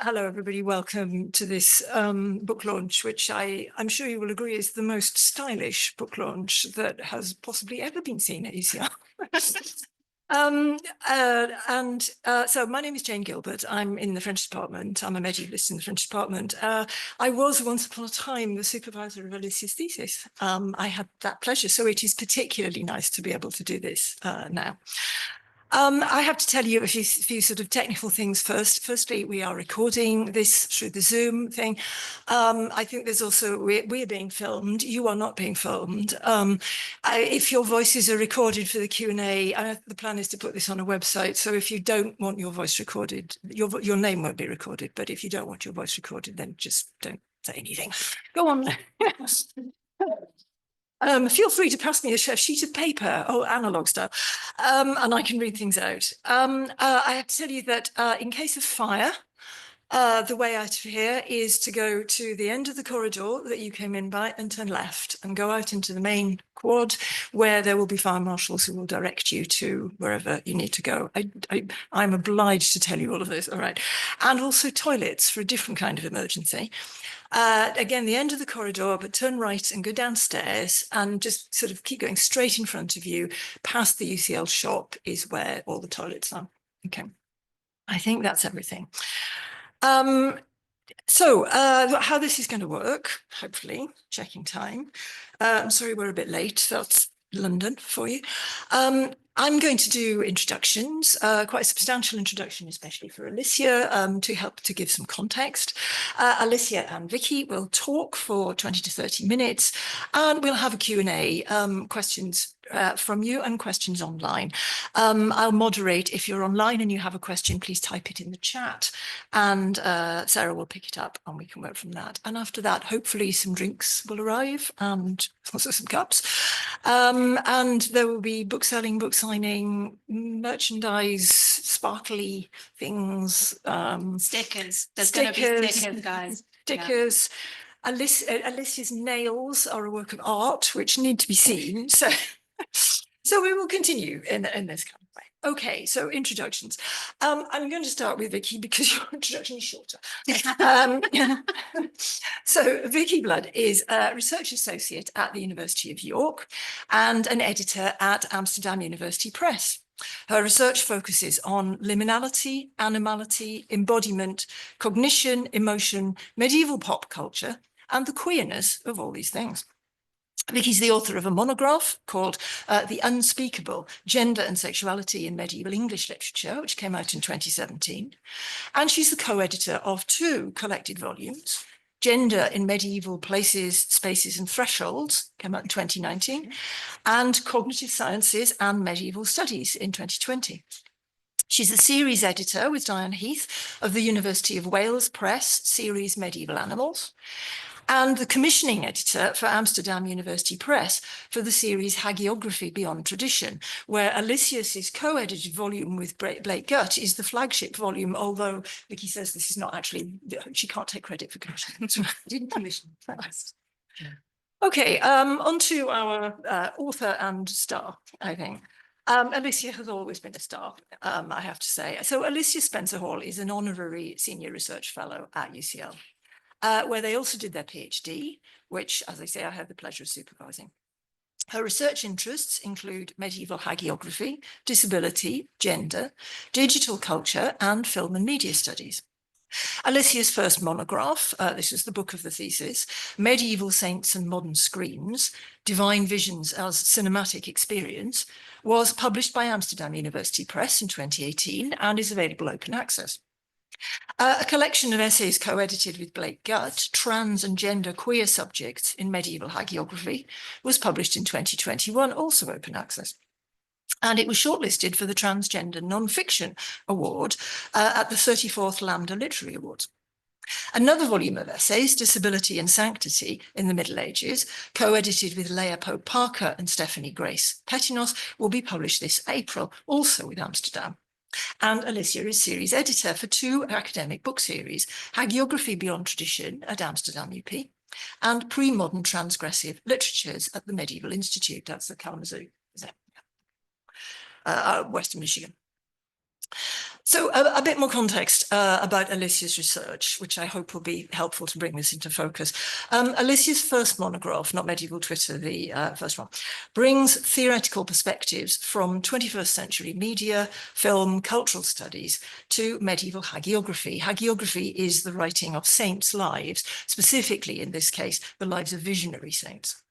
Hello, everybody. Welcome to this book launch, which I'm sure you will agree is the most stylish book launch that has possibly ever been seen at UCL. So my name is Jane Gilbert. I'm in the French department. I'm a medievalist in the French department. I was once upon a time the supervisor of Alicia's thesis. I had that pleasure, so it is particularly nice to be able to do this now. I have to tell you a few sort of technical things first. Firstly, we are recording this through the Zoom thing. I think there's also, we're being filmed. You are not being filmed. If your voices are recorded for the Q&A, the plan is to put this on a website. So if you don't want your voice recorded, your name won't be recorded. But if you don't want your voice recorded, then just don't say anything. Go on. Feel free to pass me a sheet of paper or analog style, and I can read things out. I have to tell you that in case of fire, the way out of here is to go to the end of the corridor that you came in by and turn left and go out into the main quad where there will be fire marshals who will direct you to wherever you need to go. I'm obliged to tell you all of this, all right. And also toilets for a different kind of emergency. Again, the end of the corridor, but turn right and go downstairs and just sort of keep going straight in front of you. Past the UCL shop is where all the toilets are. Okay, I think that's everything. So how this is going to work, hopefully, checking time. I'm sorry we're a bit late. That's London for you. I'm going to do introductions, quite a substantial introduction, especially for Alicia, to help to give some context. Alicia and Vicky will talk for 20 to 30 minutes, and we'll have a Q&A, questions from you and questions online. I'll moderate. If you're online and you have a question, please type it in the chat, and Sarah will pick it up and we can work from that. And after that, hopefully some drinks will arrive and also some cups. And there will be book selling, book signing, merchandise, sparkly things. Stickers. There's going to be stickers, guys. Stickers. Yeah. Alicia's nails are a work of art which need to be seen. So we will continue in this kind of way. Okay, so introductions. I'm going to start with Vicky because your introduction is shorter. So Vicky Blood is a research associate at the University of York and an editor at Amsterdam University Press. Her research focuses on liminality, animality, embodiment, cognition, emotion, medieval pop culture, and the queerness of all these things. Vicky's the author of a monograph called The Unspeakable: Gender and Sexuality in Medieval English Literature, which came out in 2017. And she's the co-editor of two collected volumes, Gender in Medieval Places, Spaces and Thresholds, came out in 2019, and Cognitive Sciences and Medieval Studies in 2020. She's a series editor with Diane Heath of the University of Wales Press series Medieval Animals, and the commissioning editor for Amsterdam University Press for the series Hagiography Beyond Tradition, where Alicia's co-edited volume with Blake Gutt is the flagship volume, although Vicky says this is not actually, she can't take credit for commissioning. Didn't commission. Okay, on to our author and star, I think. Alicia has always been a star, I have to say. So Alicia Spencer Hall is an honorary senior research fellow at UCL. Where they also did their PhD, which, as I say, I had the pleasure of supervising. Her research interests include medieval hagiography, disability, gender, digital culture, and film and media studies. Alicia's first monograph, this is the book of the thesis, Medieval Saints and Modern Screens, Divine Visions as Cinematic Experience, was published by Amsterdam University Press in 2018 and is available open access. A collection of essays co-edited with Blake Gutt, Trans and Gender Queer Subjects in Medieval Hagiography, was published in 2021, also open access. And it was shortlisted for the Transgender Nonfiction Award at the 34th Lambda Literary Awards. Another volume of essays, Disability and Sanctity in the Middle Ages, co-edited with Leah Pope Parker and Stephanie Grace Petinos, will be published this April, also with Amsterdam. And Alicia is series editor for two academic book series, Hagiography Beyond Tradition at Amsterdam UP and Pre-Modern Transgressive Literatures at the Medieval Institute, that's the Kalamazoo, Western Michigan. So a bit more context about Alicia's research, which I hope will be helpful to bring this into focus. Alicia's first monograph, Not Medieval Twitter, the first one, brings theoretical perspectives from 21st century media, film, cultural studies to medieval hagiography. Hagiography is the writing of saints' lives, specifically in this case, the lives of visionary saints.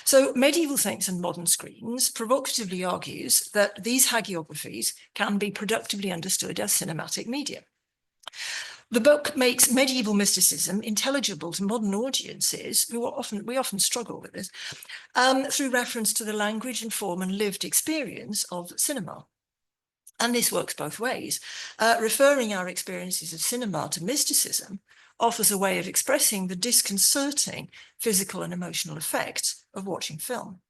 So medieval saints and modern screens provocatively argues that these hagiographies can be productively understood as cinematic media. The book makes medieval mysticism intelligible to modern audiences, who we often struggle with this, through reference to the language and form and lived experience of cinema. And this works both ways. Referring our experiences of cinema to mysticism offers a way of expressing the disconcerting physical and emotional effects of watching film.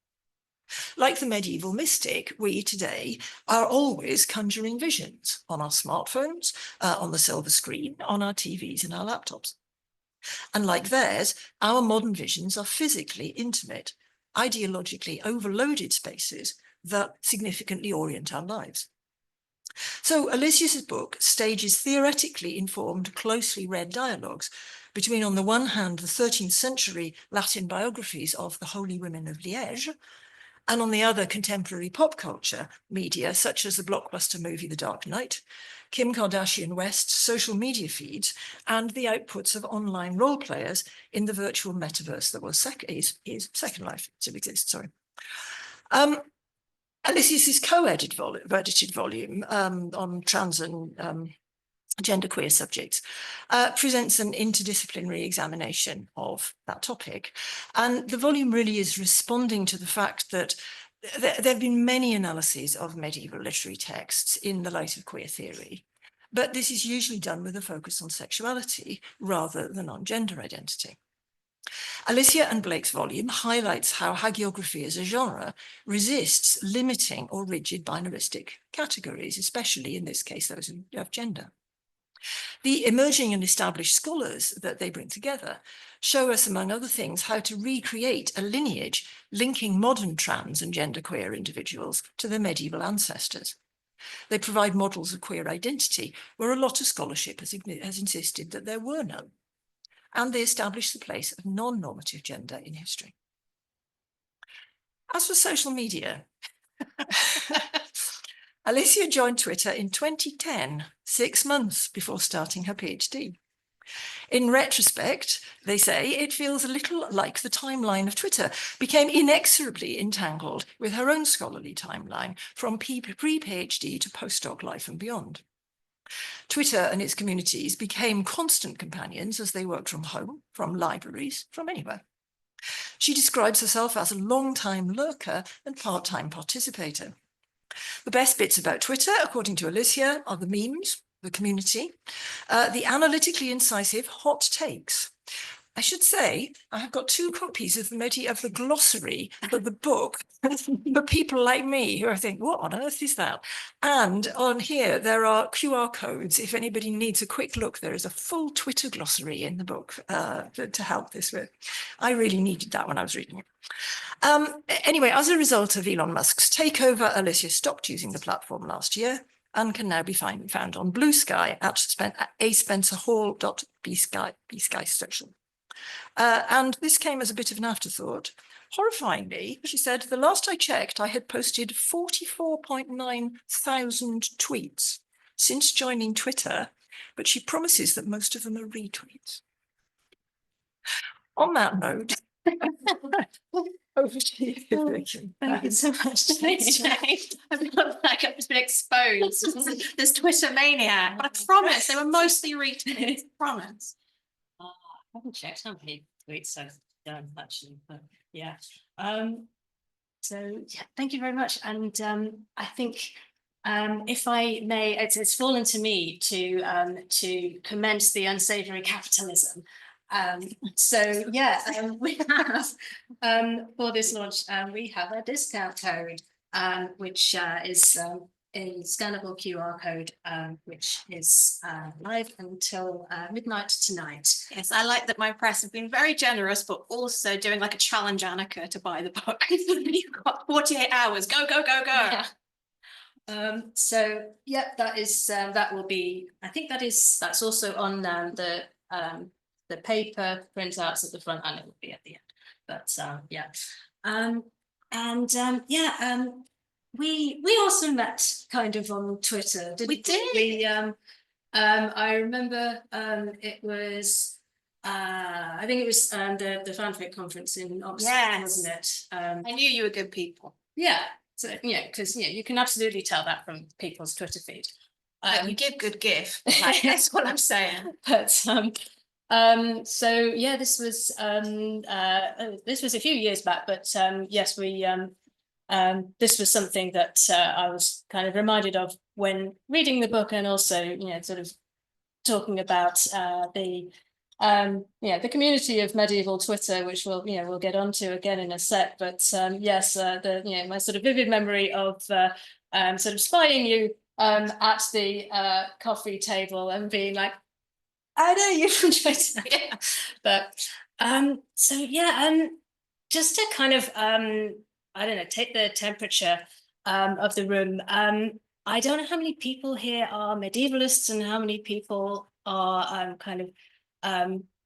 Like the medieval mystic, we today are always conjuring visions on our smartphones, on the silver screen, on our TVs and our laptops. And like theirs, our modern visions are physically intimate, ideologically overloaded spaces that significantly orient our lives. So Alicia's book stages theoretically informed, closely read dialogues between, on the one hand, the 13th century Latin biographies of the holy women of Liège, and on the other, contemporary pop culture media, such as the blockbuster movie The Dark Knight, Kim Kardashian West's social media feeds, and the outputs of online role players in the virtual metaverse that was Second Life, still exists, sorry. Alicia's co-edited volume on trans and genderqueer subjects presents an interdisciplinary examination of that topic. And the volume really is responding to the fact that there have been many analyses of medieval literary texts in the light of queer theory, but this is usually done with a focus on sexuality rather than on gender identity. Alicia and Blake's volume highlights how hagiography as a genre resists limiting or rigid binaristic categories, especially in this case, those of gender. The emerging and established scholars that they bring together show us, among other things, how to recreate a lineage linking modern trans and genderqueer individuals to their medieval ancestors. They provide models of queer identity where a lot of scholarship has insisted that there were none. And they establish the place of non-normative gender in history. As for social media, Alicia joined Twitter in 2010, 6 months before starting her PhD. In retrospect, they say it feels a little like the timeline of Twitter became inexorably entangled with her own scholarly timeline from pre-PhD to postdoc life and beyond. Twitter and its communities became constant companions as they worked from home, from libraries, from anywhere. She describes herself as a long-time lurker and part-time participator. The best bits about Twitter, according to Alicia, are the memes, the community, the analytically incisive hot takes. I should say, I have got 2 copies of the glossary for the book for people like me who I think, what on earth is that? And on here, there are QR codes. If anybody needs a quick look, there is a full Twitter glossary in the book to help this with. I really needed that when I was reading it. Anyway, as a result of Elon Musk's takeover, Alicia stopped using the platform last year and can now be found on Blue Sky at aspencerhall.bsky.social. And this came as a bit of an afterthought. Horrifyingly, she said, the last I checked, I had posted 44.9 thousand tweets since joining Twitter, but she promises that most of them are retweets. On that note, over to you, Vicky. Thank you so much. I feel like I've just been exposed. This Twitter maniac, but I promise they were mostly retweets. Promise. I haven't checked how many tweets I've done actually, but yeah. So yeah, thank you very much. And I think if I may, it's fallen to me to commence the unsavory capitalism. So yeah, we have for this launch, we have a discount code, which is a scannable QR code, which is live until midnight tonight. Yes, I like that my press have been very generous, but also doing like a challenge Annika to buy the book. You've got 48 hours. Go, go, go, go. Yeah. So yeah, that will be, I think that's also on the paper printouts at the front, and it will be at the end. But yeah. We also met kind of on Twitter, didn't We did. I remember it was I think it was the fanfic conference in Oxford, Yes. wasn't it? I knew you were good people. Yeah, so because you can absolutely tell that from people's Twitter feed. You give good gift. Like, that's what I'm saying. But so yeah, this was a few years back, but yes, this was something that I was kind of reminded of when reading the book, and also sort of talking about the community of medieval Twitter, which we'll get onto again in a sec. But yes, my sort of vivid memory of sort of spying you at the coffee table and being like, I know you from Twitter. Yeah. But so yeah, just to kind of I don't know, take the temperature of the room. I don't know how many people here are medievalists and how many people are kind of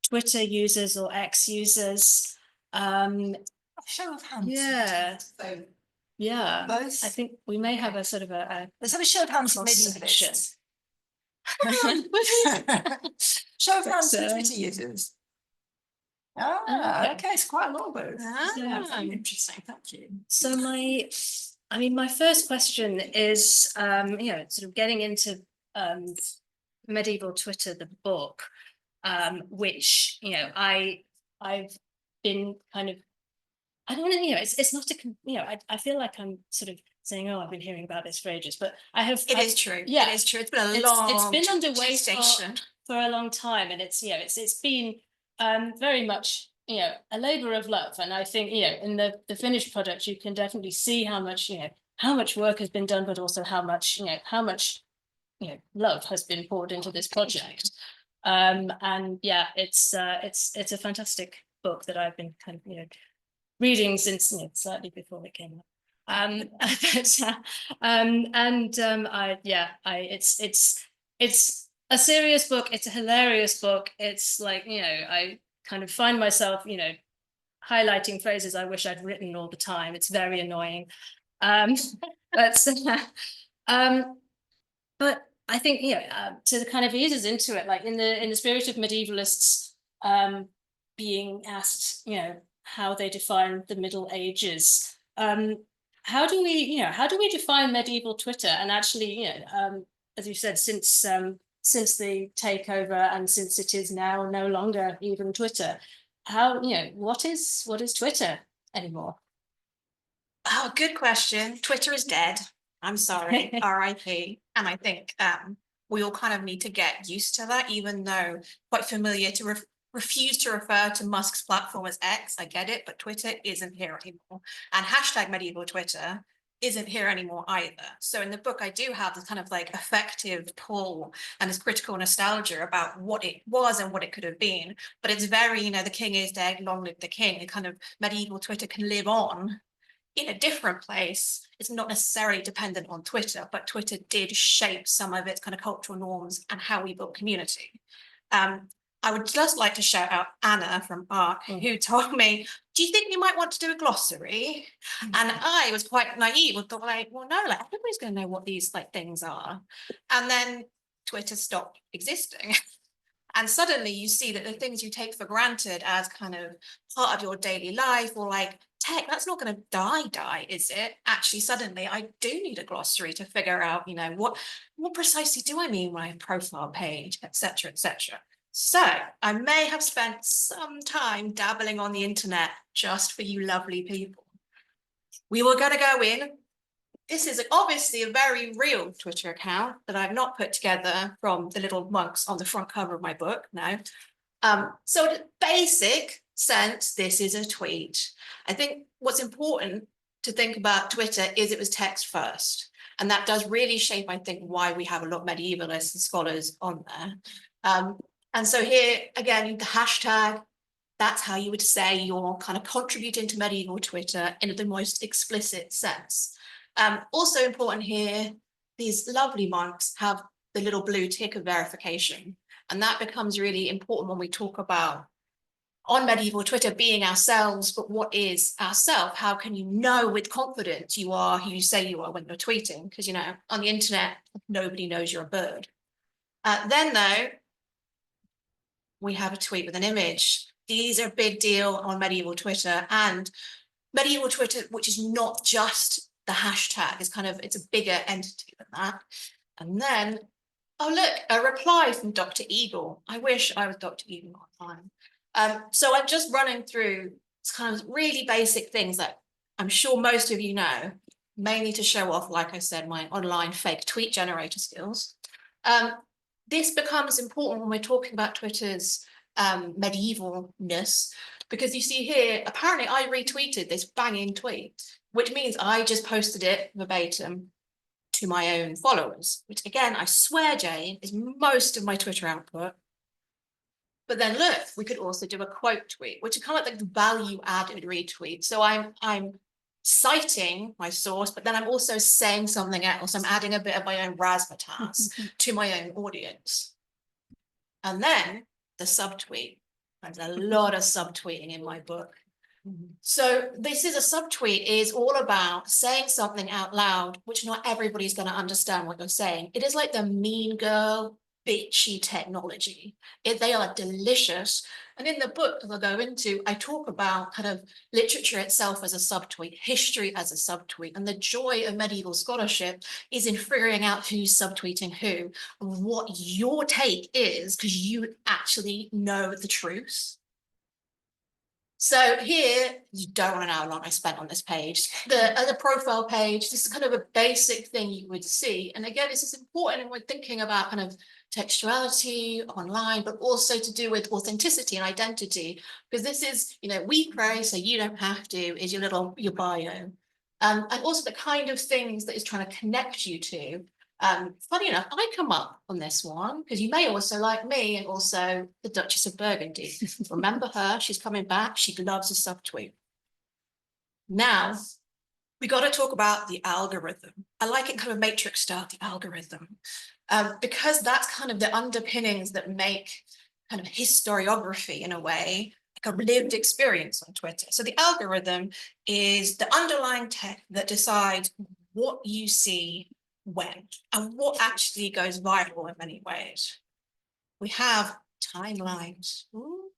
Twitter users or X users. Show of hands. Yeah. So Yeah, both. I think we may have a sort of a Let's have a show of hands for cross-section. medievalists. Show of hands for So- Twitter users. Ah, Okay. okay, it's quite a lot of those. Ah. Very interesting, thank you. So my first question is, sort of getting into medieval Twitter, the book, which I've been kind of, I don't know, it's not I feel like I'm sort of saying, oh, I've been hearing about this for ages, but It is true. Yeah. It is true. It's been a It's long been underway gestation. for a long time, and it's been very much a labor of love. And I think in the finished product you can definitely see how much work has been done, but also how much love has been poured into this project. And yeah, it's a fantastic book that I've been kind of reading since slightly before it came out. It's a serious book, it's a hilarious book. It's like I kind of find myself highlighting phrases I wish I'd written all the time. It's very annoying. But but I think to kind of ease us into it, like in the spirit of medievalists being asked how they define the Middle Ages. How do we define medieval Twitter? And actually, as you said, since the takeover and since it is now no longer even Twitter, what is Twitter anymore? Oh, good question. Twitter is dead. I'm sorry, RIP. And I think we all kind of need to get used to that, even though quite familiar to refuse to refer to Musk's platform as X. I get it, but Twitter isn't here anymore. And hashtag medieval Twitter isn't here anymore either. So in the book, I do have this kind of like affective pull and this critical nostalgia about what it was and what it could have been. But it's very, the king is dead, long live the king. And kind of medieval Twitter can live on in a different place. It's not necessarily dependent on Twitter, but Twitter did shape some of its kind of cultural norms and how we build community. I would just like to shout out Anna from ARC, who told me, do you think we might want to do a glossary? And I was quite naive and thought like, well, no, like everybody's going to know what these like things are. And then Twitter stopped existing. And suddenly you see that the things you take for granted as kind of part of your daily life, or like tech, that's not going to die, is it? Actually, suddenly I do need a glossary to figure out, what precisely do I mean by a profile page, etc., etc. So I may have spent some time dabbling on the internet just for you lovely people. We were going to go in. This is obviously a very real Twitter account that I've not put together from the little monks on the front cover of my book now. So in basic sense, this is a tweet. I think what's important to think about Twitter is it was text first. And that does really shape, I think, why we have a lot of medievalists and scholars on there. And so here, again, the hashtag, that's how you would say you're kind of contributing to medieval Twitter in the most explicit sense. Also important here, these lovely marks have the little blue tick of verification. And that becomes really important when we talk about on medieval Twitter being ourselves, but what is ourself? How can you know with confidence you are who you say you are when you're tweeting? Because, you know, on the internet, nobody knows you're a bird. Then though, we have a tweet with an image. These are a big deal on medieval Twitter, and medieval Twitter, which is not just the hashtag, is kind of, it's a bigger entity than that. And then, oh look, a reply from Dr. Eagle. I wish I was Dr. Eagle online. So I'm just running through kind of really basic things that I'm sure most of you know, mainly to show off, like I said, my online fake tweet generator skills. This becomes important when we're talking about Twitter's medievalness, because you see here, apparently I retweeted this banging tweet, which means I just posted it verbatim to my own followers, which again, I swear, Jane, is most of my Twitter output. But then look, we could also do a quote tweet, which is kind of like the value added retweet. So I'm citing my source, but then I'm also saying something else. I'm adding a bit of my own razzmatazz to my own audience. And then the subtweet. There's a lot of subtweeting in my book. So this is a subtweet is all about saying something out loud, which not everybody's going to understand what you're saying. It is like the mean girl, bitchy technology. They are delicious. And in the book that I'll go into, I talk about kind of literature itself as a subtweet, history as a subtweet, and the joy of medieval scholarship is in figuring out who's subtweeting who, what your take is, because you actually know the truth. So here, you don't want to know how long I spent on this page. The profile page, this is kind of a basic thing you would see. And again, this is important when we're thinking about kind of textuality online, but also to do with authenticity and identity, because this is, you know, we pray so you don't have to, is your bio. And also the kind of things that is trying to connect you to. Funny enough, I come up on this one because you may also like me and also the Duchess of Burgundy. Remember her? She's coming back. She loves a subtweet. Now, we got to talk about the algorithm. I like it kind of matrix style, the algorithm, because that's kind of the underpinnings that make kind of historiography in a way, like a lived experience on Twitter. So the algorithm is the underlying tech that decides what you see when and what actually goes viral in many ways. We have timelines. Ooh.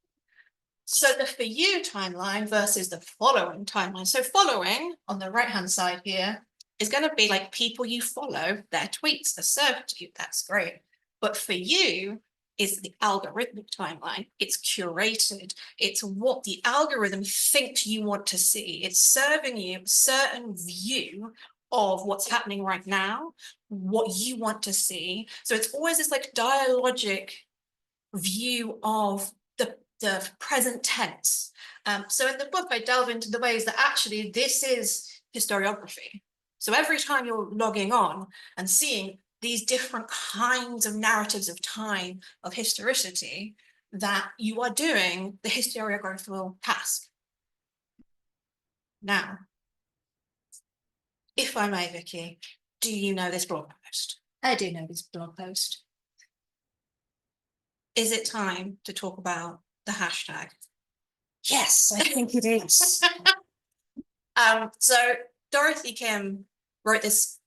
So the for you timeline versus the following timeline. So following on the right hand side here is going to be like people you follow, their tweets are served to you. That's great. But for you is the algorithmic timeline. It's curated. It's what the algorithm thinks you want to see. It's serving you a certain view of what's happening right now, what you want to see. So it's always this like dialogic view of the present tense. So in the book, I delve into the ways that actually this is historiography. So every time you're logging on and seeing these different kinds of narratives of time, of historicity, that you are doing the historiographical task. Now, if I may, Vicky, do you know this blog post? I do know this blog post. Is it time to talk about the hashtag? Yes, I think it is. So Dorothy Kim wrote this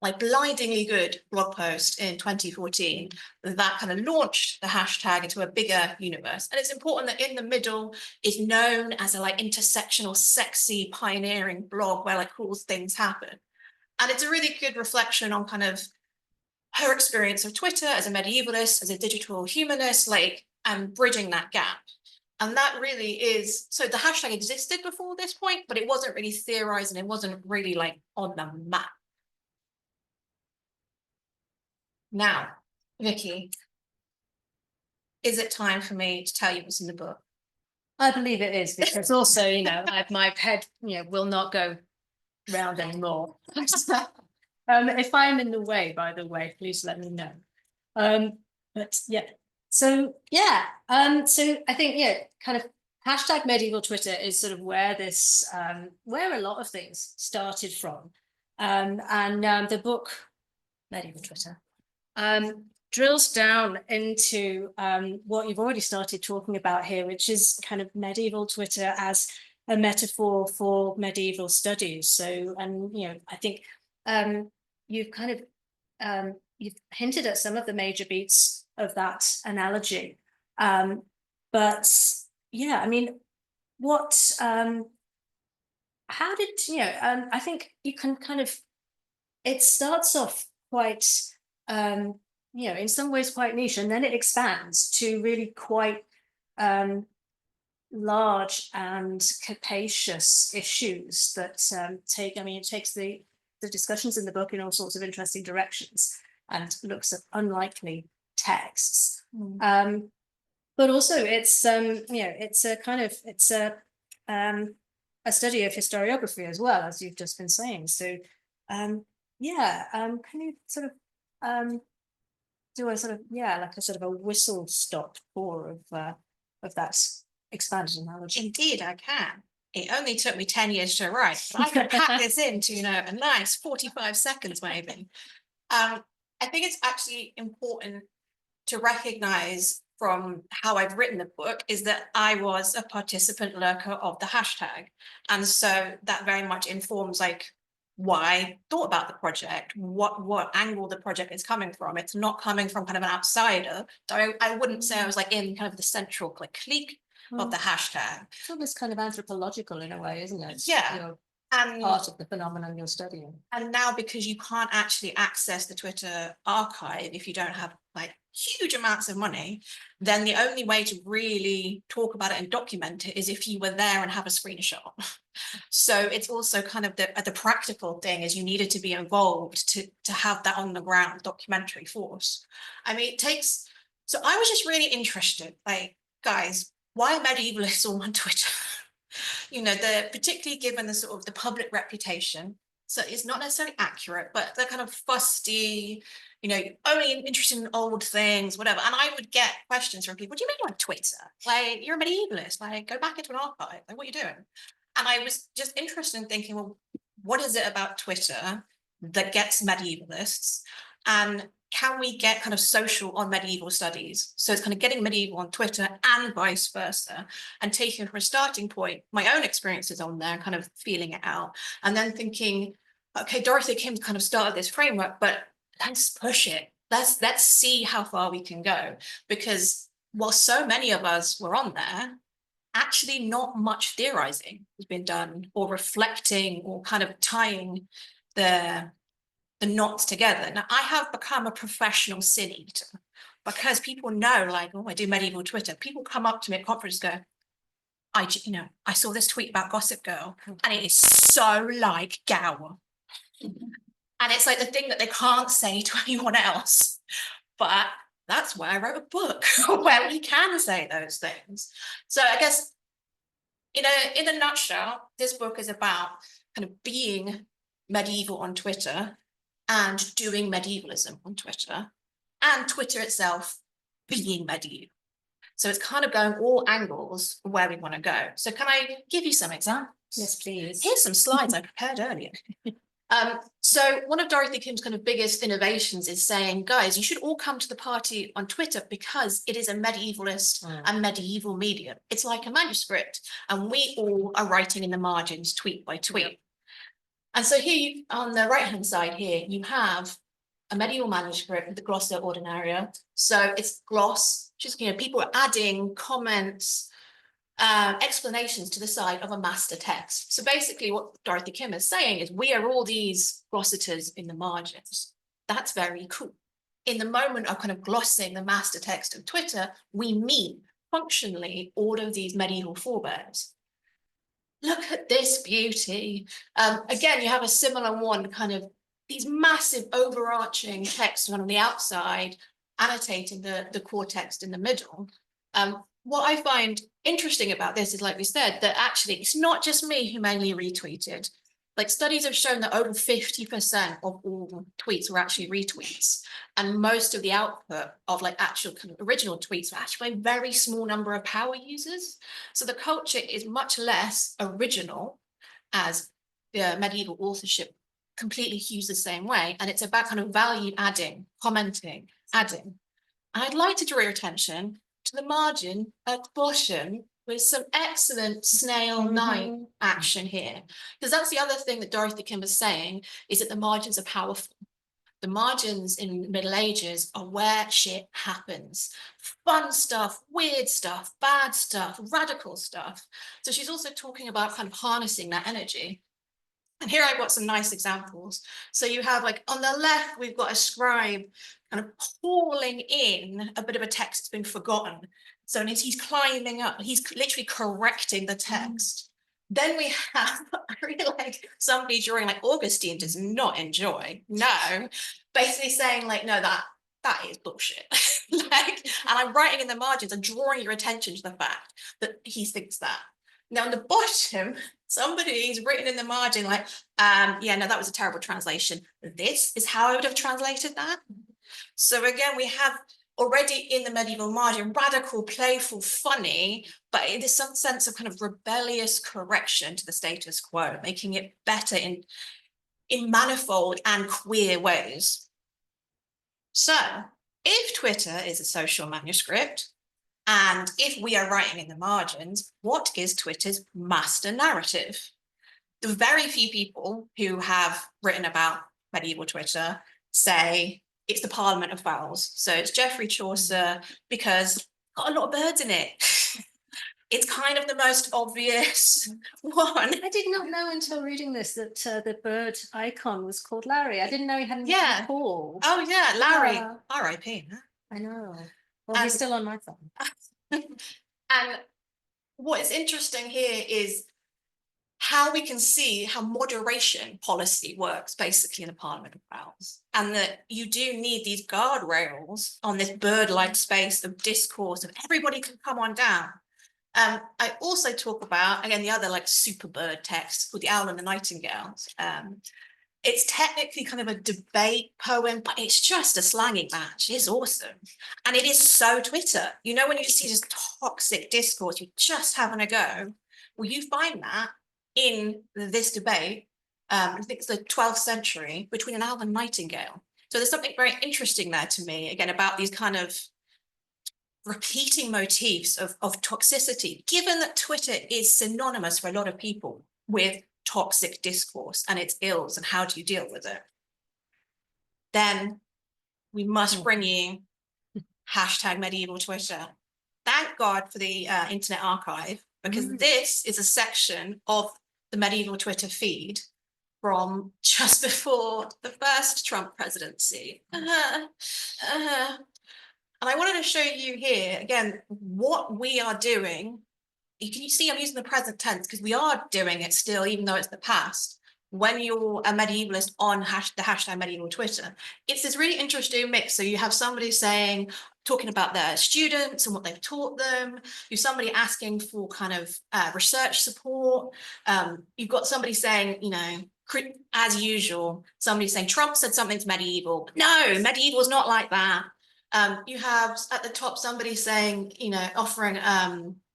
like blindingly good blog post in 2014 that kind of launched the hashtag into a bigger universe. And it's important that in the middle is known as a like intersectional, sexy, pioneering blog where like cool things happen. And it's a really good reflection on kind of her experience of Twitter as a medievalist, as a digital humanist, like, and bridging that gap. And that really is, so the hashtag existed before this point, but it wasn't really theorized and it wasn't really like on the map. Now, Vicky, is it time for me to tell you what's in the book? I believe it is, because also, you know, my head, you know, will not go round anymore. If I'm in the way, by the way, please let me know. But yeah, so yeah, so I think, yeah, kind of hashtag medieval Twitter is sort of where this, where a lot of things started from. The book medieval Twitter, drills down into what you've already started talking about here, which is kind of medieval Twitter as a metaphor for medieval studies. So, and I think you've kind of you've hinted at some of the major beats of that analogy. But yeah, I mean, what how did I think you can kind of, it starts off quite in some ways quite niche, and then it expands to really quite large and capacious issues that it takes the discussions in the book in all sorts of interesting directions and looks at unlikely texts. But also it's it's a kind of, it's a study of historiography as well, as you've just been saying. So can you sort of do a sort of like a sort of a whistle stop tour of that expanded analogy? Indeed, I can. It only took me 10 years to write, but I can pack this into, a nice 45 seconds maybe. I think it's actually important to recognize from how I've written the book is that I was a participant lurker of the hashtag. And so that very much informs like why I thought about the project, what angle the project is coming from. It's not coming from kind of an outsider. So I wouldn't say I was like in kind of the central clique of the hashtag. It's almost kind of anthropological in a way, isn't it? Yeah. And part of the phenomenon you're studying. And now, because you can't actually access the Twitter archive if you don't have like huge amounts of money, then the only way to really talk about it and document it is if you were there and have a screenshot. So it's also kind of the practical thing is you needed to be involved to have that on the ground documentary force. I mean, it takes, so I was just really interested, like, guys, why are medievalists all on Twitter? Particularly given the sort of the public reputation. So it's not necessarily accurate, but they're kind of fusty, only interested in old things, whatever. And I would get questions from people, what do you mean you're on Twitter? Like, you're a medievalist, like, go back into an archive, like, what are you doing? And I was just interested in thinking, well, what is it about Twitter that gets medievalists? And can we get kind of social on medieval studies? So it's kind of getting medieval on Twitter and vice versa, and taking from a starting point, my own experiences on there, kind of feeling it out, and then thinking, okay, Dorothy Kim kind of started this framework, but let's push it. Let's see how far we can go. Because while so many of us were on there, actually not much theorizing has been done or reflecting or kind of tying the knots together. Now, I have become a professional sin eater because people know, like, oh, I do medieval Twitter. People come up to me at conferences, go, I saw this tweet about Gossip Girl, and it is so like Gower. And it's like the thing that they can't say to anyone else. But that's why I wrote a book where we can say those things. So I guess, in a nutshell, this book is about kind of being medieval on Twitter and doing medievalism on Twitter, and Twitter itself being medieval. So it's kind of going all angles where we want to go. So can I give you some examples? Yes, please. Here's some slides I prepared earlier. So one of Dorothy Kim's kind of biggest innovations is saying, guys, you should all come to the party on Twitter because it is a medievalist and medieval medium. It's like a manuscript, and we all are writing in the margins, tweet by tweet. Yep. And so here on the right-hand side here, you have a medieval manuscript with the Glossa Ordinaria. So it's gloss, just, people are adding comments, explanations to the side of a master text. So basically what Dorothy Kim is saying is we are all these glossators in the margins. That's very cool. In the moment of kind of glossing the master text of Twitter, we meet functionally all of these medieval forebears. Look at this beauty. Again, you have a similar one, kind of these massive overarching text on the outside, annotating the core text in the middle. What I find interesting about this is, like we said, that actually it's not just me who mainly retweeted. Like, studies have shown that over 50% of all tweets were actually retweets. And most of the output of like actual kind of original tweets were actually a very small number of power users. So the culture is much less original as the medieval authorship completely used the same way. And it's about kind of value adding, commenting, adding. And I'd like to draw your attention to the margin at the bottom with some excellent snail knight action here. Because that's the other thing that Dorothy Kim was saying, is that the margins are powerful. The margins in the Middle Ages are where shit happens. Fun stuff, weird stuff, bad stuff, radical stuff. So she's also talking about kind of harnessing that energy. And here I've got some nice examples. So you have, like, on the left, we've got a scribe kind of pulling in a bit of a text that's been forgotten. So as he's climbing up, he's literally correcting the text. Then we have, I really like somebody drawing, like, Augustine does not enjoy, no, basically saying, like, no, that is bullshit. Like, and I'm writing in the margins and drawing your attention to the fact that he thinks that. Now on the bottom, somebody's written in the margin, like, yeah, no, that was a terrible translation. This is how I would have translated that. So again, we have already in the medieval margin, radical, playful, funny, but it is some sense of kind of rebellious correction to the status quo, making it better in manifold and queer ways. So if Twitter is a social manuscript, and if we are writing in the margins, what is Twitter's master narrative? The very few people who have written about medieval Twitter say it's the Parliament of Fowls. So it's Geoffrey Chaucer, because it's got a lot of birds in it. It's kind of the most obvious one. I did not know until reading this that the bird icon was called Larry. I didn't know he had anything Yeah. called. Oh yeah, Larry, Yeah. R.I.P. I know. Well, he's And- still on my phone. And what is interesting here is how we can see how moderation policy works basically in the Parliament of Fowls, and that you do need these guardrails on this bird-like space of discourse, and everybody can come on down. I also talk about, again, the other, like, super bird text called The Owl and the Nightingale. It's technically kind of a debate poem, but it's just a slanging match. It's awesome. And it is so Twitter. You know, when you see this toxic discourse, you're just having a go. Well, you find that in this debate, I think it's the 12th century, between an owl and nightingale. So there's something very interesting there to me, again, about these kind of repeating motifs of toxicity, given that Twitter is synonymous for a lot of people with toxic discourse and its ills, and how do you deal with it? Then we must bring you hashtag medieval Twitter. Thank God for the Internet Archive, because this is a section of the medieval Twitter feed from just before the first Trump presidency. And I wanted to show you here, again, what we are doing. Can you see I'm using the present tense because we are doing it still, even though it's the past. When you're a medievalist on the hashtag medieval Twitter, it's this really interesting mix. So you have somebody talking about their students and what they've taught them. You've somebody asking for kind of research support. You've got somebody saying, you know, as usual, somebody saying Trump said something's medieval. But no, medieval is not like that. You have at the top somebody saying, you know, offering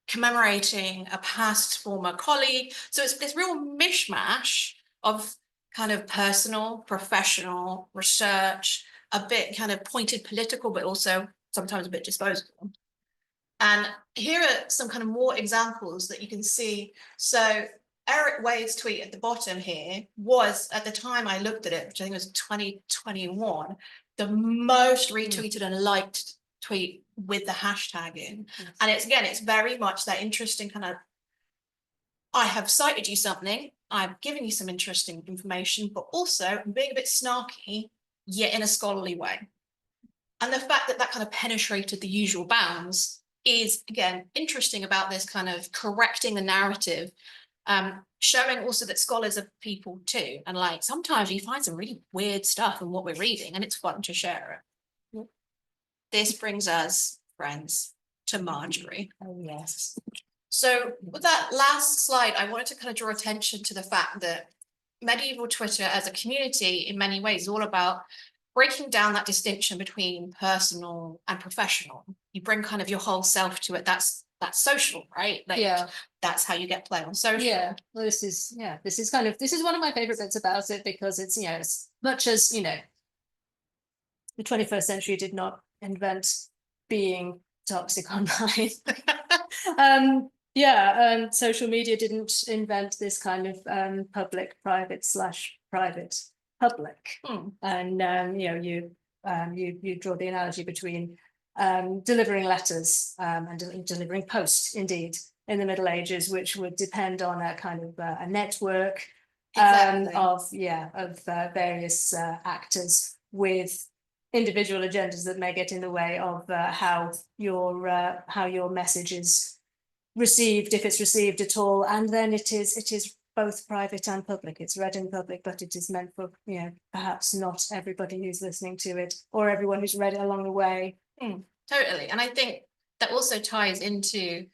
commemorating a past former colleague. So it's this real mishmash of kind of personal, professional, research, a bit kind of pointed political, but also sometimes a bit disposable. And here are some kind of more examples that you can see. So Eric Wade's tweet at the bottom here was, at the time I looked at it, which I think was 2021, the most retweeted and liked tweet with the hashtag in. And it's very much that interesting kind of, I have cited you something, I'm giving you some interesting information, but also I'm being a bit snarky, yet in a scholarly way. And the fact that that kind of penetrated the usual bounds is, again, interesting about this kind of correcting the narrative, showing also that scholars are people too. And like, sometimes you find some really weird stuff in what we're reading and it's fun to share it. This brings us, friends, to Marjorie. Oh, yes. So with that last slide, I wanted to kind of draw attention to the fact that medieval Twitter as a community in many ways is all about breaking down that distinction between personal and professional. You bring kind of your whole self to it. That's that's social, right? Like, Yeah. that's how you get play on social. Yeah, well, this is one of my favorite bits about it, because it's, you know, as much as, you know, the 21st century did not invent being toxic online. Social media didn't invent this kind of public private / private public. And you draw the analogy between delivering letters and delivering post, indeed, in the Middle Ages, which would depend on a kind of a network Exactly. of various actors with individual agendas that may get in the way of how your message is received, if it's received at all. And then it is both private and public. It's read in public, but it is meant for, you know, perhaps not everybody who's listening to it, or everyone who's read it along the way. Totally. And I think that also ties into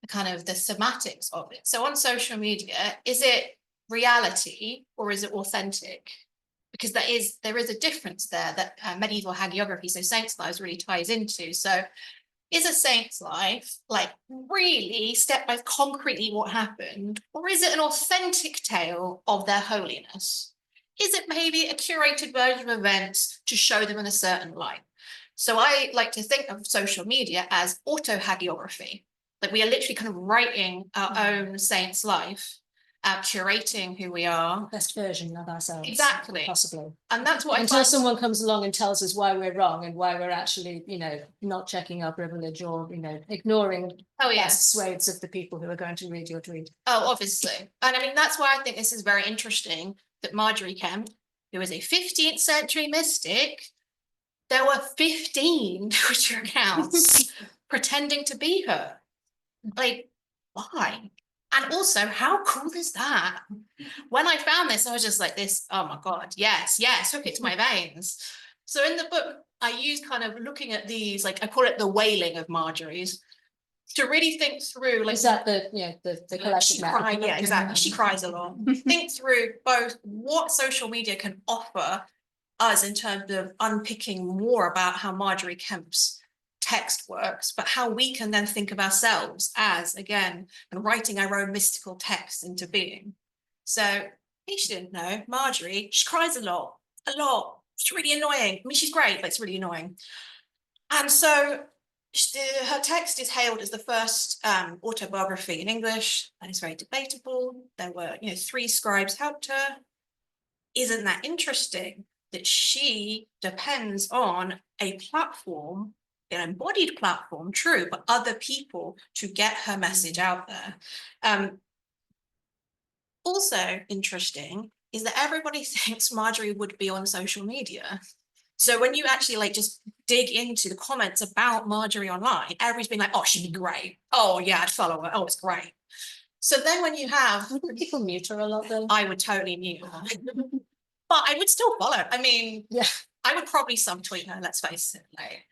the kind of the thematics of it. So on social media, is it reality or is it authentic? Because there is a difference there that medieval hagiography, so saints' lives, really ties into. So is a saint's life like really step by concretely what happened, or is it an authentic tale of their holiness? Is it maybe a curated version of events to show them in a certain light? So I like to think of social media as auto-hagiography. Like we are literally kind of writing our own saint's life, curating who we are. Best version of ourselves. Exactly. Possibly. And that's what Until I find. someone comes along and tells us why we're wrong and why we're actually, you know, not checking our privilege, or, you know, ignoring vast swathes of the people who are going to read your tweet. Oh, obviously. And I mean, that's why I think this is very interesting that Margery Kempe, who is a 15th century mystic, there were 15 Twitter accounts pretending to be her. Like, why? And also, how cool is that? When I found this, I was just like this, oh my God, yes, hook it to my veins. So in the book, I use kind of looking at these, like I call it the wailing of Margery's, to really think through, like, is that the collection? Yeah, exactly. She cries a lot. Think through both what social media can offer us in terms of unpicking more about how Margery Kempe's text works, but how we can then think of ourselves as, again, and writing our own mystical text into being. So, in case you didn't know, Margery, she cries a lot. It's really annoying. I mean, she's great, but it's really annoying. And so her text is hailed as the first autobiography in English, and it's very debatable. There were, 3 scribes helped her. Isn't that interesting that she depends on a platform, an embodied platform, true, but other people to get her message out there. Also interesting is that everybody thinks Margery would be on social media. So when you actually like just dig into the comments about Margery online, everybody's been like, oh, she'd be great. Oh yeah, I'd follow her. Oh, it's great. So then when you have... Would people mute her a lot though? I would totally mute her. But I would still follow. I mean, yeah, I would probably subtweet her, let's face it. Like,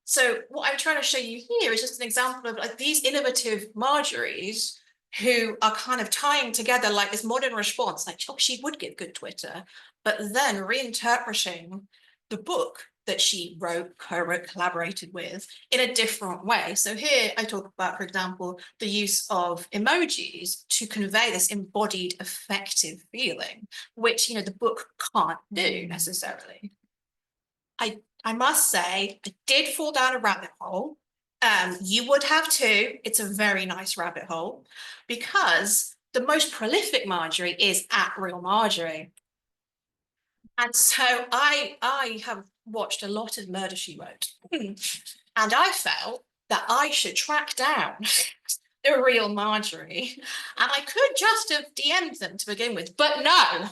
so what I'm trying to show you here is just an example of like these innovative Margerys who are kind of tying together like this modern response, like, oh, she would give good Twitter, but then reinterpreting the book that she wrote, co-wrote, collaborated with in a different way. So here I talk about, for example, the use of emojis to convey this embodied affective feeling, which, the book can't do necessarily. I must say, I did fall down a rabbit hole. You would have too. It's a very nice rabbit hole because the most prolific Margery is @RealMargery. And so I have watched a lot of Murder, She Wrote, and I felt that I should track down the real Margery, and I could just have DM'd them to begin with, but no.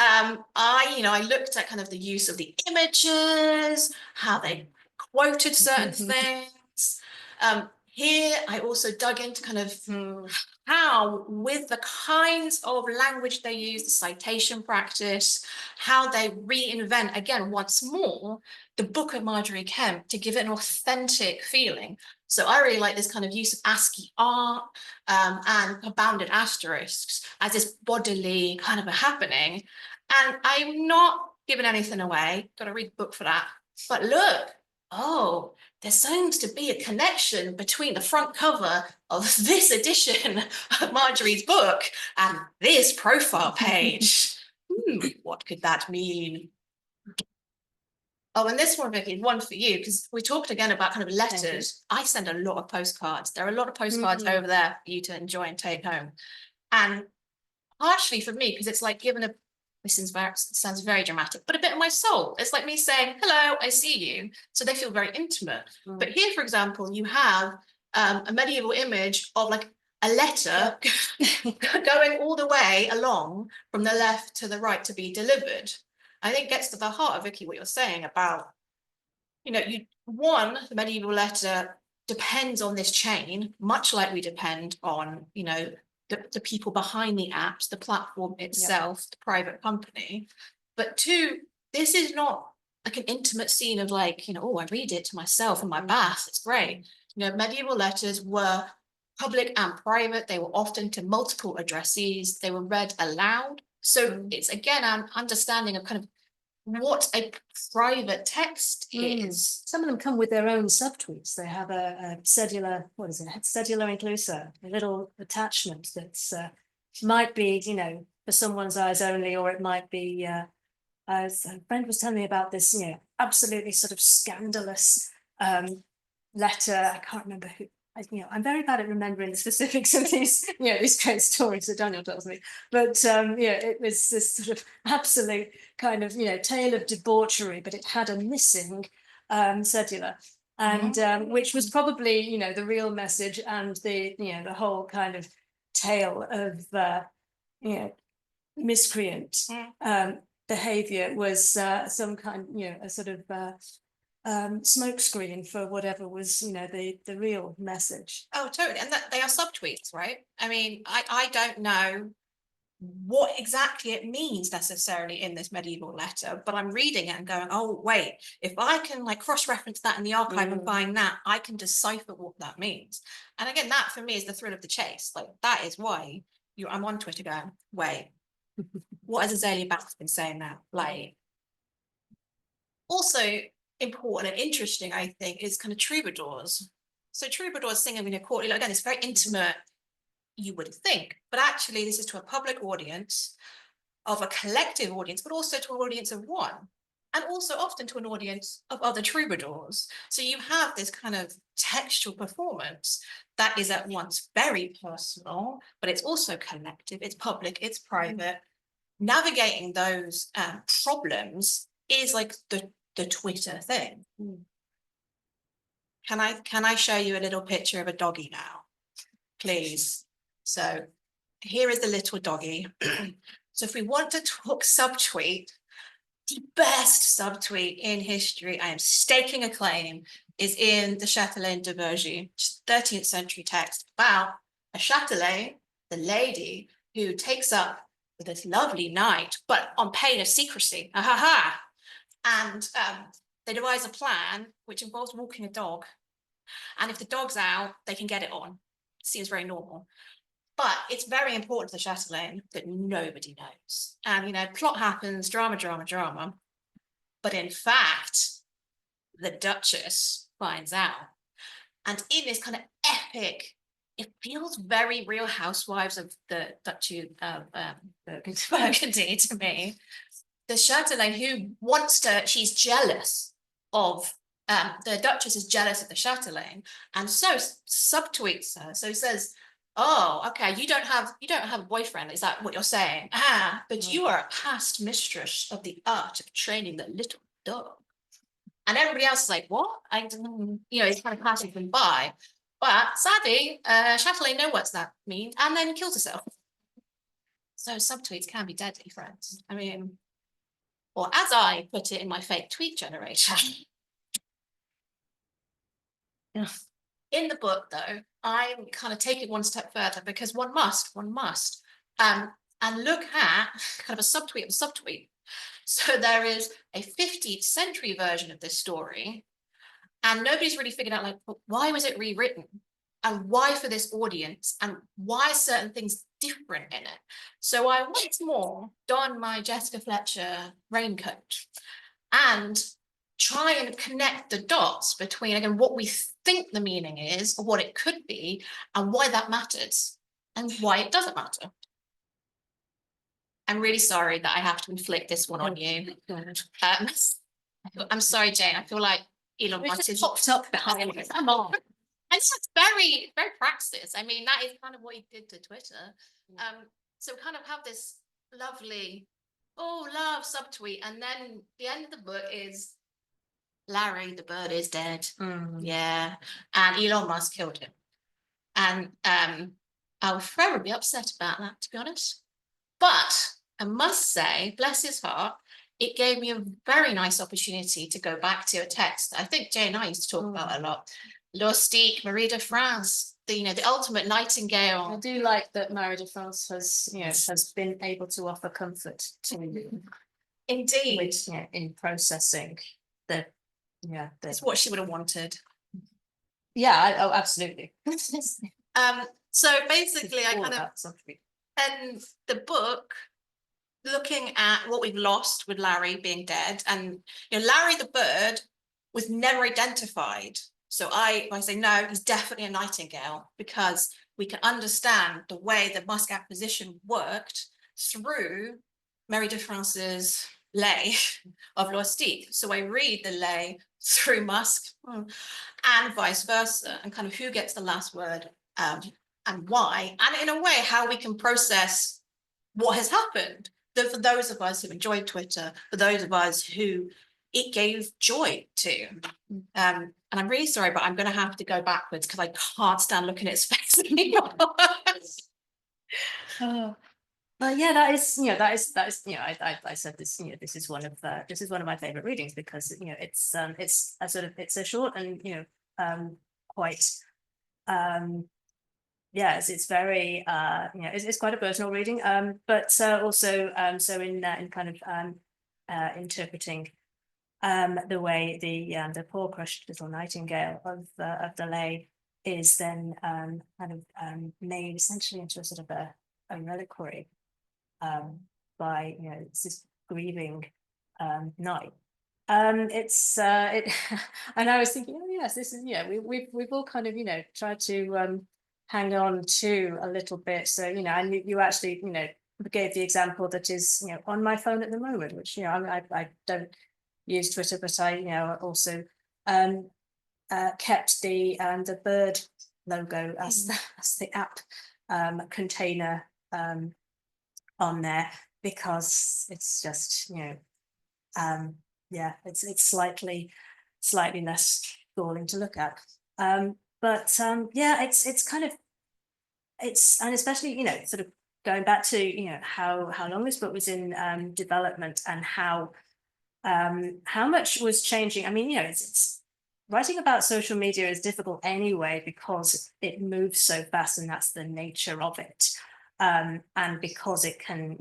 I looked at kind of the use of the images, how they quoted certain things. Here, I also dug into kind of how, with the kinds of language they use, the citation practice, how they reinvent, again, once more, the book of Margery Kempe to give it an authentic feeling. So I really like this kind of use of ASCII art and bounded asterisks as this bodily kind of a happening. And I'm not giving anything away, got to read the book for that. But look, oh, there seems to be a connection between the front cover of this edition of Marjorie's book and this profile page. What could that mean? Oh, and this one, Vicky, one for you, because we talked again about kind of you. letters. I send a lot of postcards. There are a lot of postcards Mhm. over there for you to enjoy and take home. And partially for me, because it's like giving a, sounds very dramatic, but a bit of my soul. It's like me saying, hello, I see you. So they feel very intimate. Mm. But here, for example, you have a medieval image of like a letter going all the way along from the left to the right to be delivered. I think gets to the heart of, Vicky, what you're saying about, you know, the medieval letter depends on this chain, much like we depend on, you know, the people behind the apps, the platform itself, the private company. But two, this is not like an intimate scene of like, you know, oh, I read it to myself in my bath. It's great. You know, medieval letters were public and private. They were often to multiple addressees. They were read aloud. So it's again an understanding of kind of what a private text is. Some of them come with their own subtweets. They have a cedular, what is it? Cedular incluser, a little attachment that's might be, you know, for someone's eyes only, or it might be. As a friend was telling me about this, you know, absolutely sort of scandalous letter. I can't remember who. You know, I'm very bad at remembering the specifics of these, you know, these great stories that Daniel tells me. But yeah, it was this sort of absolute kind of, you know, tale of debauchery, but it had a missing cedula, and which was probably, you know, the real message, and the, you know, the whole kind of tale of you know, miscreant behavior was some kind, you know, a sort of smokescreen for whatever was, you know, the real message. Oh, totally. And that they are subtweets, right? I mean, I don't know what exactly it means necessarily in this medieval letter, but I'm reading it and going, oh, wait, if I can like cross-reference that in the archive and find that, I can decipher what that means. And again, that for me is the thrill of the chase. Like that is why I'm on Twitter going, wait, what has Azalea Banks been saying now? Like, also important and interesting, I think, is kind of troubadours. So troubadours singing in a court, again, it's very intimate, you would think, but actually this is to a public audience, of a collective audience, but also to an audience of one, and also often to an audience of other troubadours. So you have this kind of textual performance that is at once very personal, but it's also collective, it's public, it's private. Navigating those problems is like the Twitter thing. Can I show you a little picture of a doggy now, please? So here is the little doggy. So if we want to talk subtweet, the best subtweet in history, I am staking a claim, is in the Chatelaine de Vergy, 13th century text about a Chatelaine, the lady who takes up with this lovely knight, but on pain of secrecy. And they devise a plan which involves walking a dog. And if the dog's out, they can get it on. Seems very normal. But it's very important to the Chatelaine that nobody knows. And, you know, plot happens, drama, drama, drama. But in fact, the Duchess finds out. And in this kind of epic, it feels very Real Housewives of the Duchy of Burgundy to me. The Chatelaine who wants to, she's jealous of, the Duchess is jealous of the Chatelaine, and so subtweets her. So says, oh, okay, you don't have a boyfriend, is that what you're saying? But you are a past mistress of the art of training the little dog. And everybody else is like, what? You know, it's kind of passing them by. But sadly, Chatelaine knows what that means and then kills herself. So subtweets can be deadly, friends. I mean, or as I put it in my fake tweet generator. In the book, though, I kind of take it one step further because one must, and look at kind of a subtweet of a subtweet. So there is a 15th century version of this story, and nobody's really figured out, like, why was it rewritten? And why for this audience? And why certain things different in it? So I once more don my Jessica Fletcher raincoat and try and connect the dots between, again, what we think the meaning is, or what it could be, and why that matters, and why it doesn't matter. I'm really sorry that I have to inflict this one on you. I'm sorry, Jane. I feel like Elon It Musk just is popped up behind me. Come on. And that's very, very praxis. I mean, that is kind of what he did to Twitter. So kind of have this lovely, oh, love subtweet. And then the end of the book is Larry, the bird is dead. Yeah. And Elon Musk killed him. And I will forever be upset about that, to be honest. But I must say, bless his heart, it gave me a very nice opportunity to go back to a text I think Jay and I used to talk about a lot. L'Austique, Marie de France, the ultimate I nightingale. do like that Marie de France has been able to offer comfort to you Indeed, with, in processing the, it's what she would have wanted. oh, absolutely. So basically, I All kind of about something. end the book looking at what we've lost with Larry being dead, and Larry the bird was never identified. So I say no, he's definitely a nightingale, because we can understand the way the Musk acquisition worked through Mary de France's lay of L'Austique. So I read the lay through Musk and vice versa, and kind of who gets the last word and why, and in a way how we can process what has happened. For those of us who enjoyed Twitter, for those of us who it gave joy to. And I'm really sorry, but I'm going to have to go backwards because I can't stand looking at his face anymore. Well, yeah, that is, I said this, this is one of my favorite readings, because, it's a sort of, it's a short and, quite, yes, it's very, it's quite a personal reading, but also, so in kind of interpreting the way the poor crushed little nightingale of the lay is then kind of made essentially into a sort of a reliquary by this grieving knight. It's it and I was thinking, oh yes, this is we've all kind of tried to hang on to a little bit. So and you actually gave the example that is on my phone at the moment, which I don't use Twitter, but I also kept the bird logo as the app container on there, because it's just it's slightly less galling to look at, but yeah, it's kind of, and especially sort of going back to how long this book was in development, and how much was changing. I mean, it's writing about social media is difficult anyway, because it moves so fast, and that's the nature of it. And because it can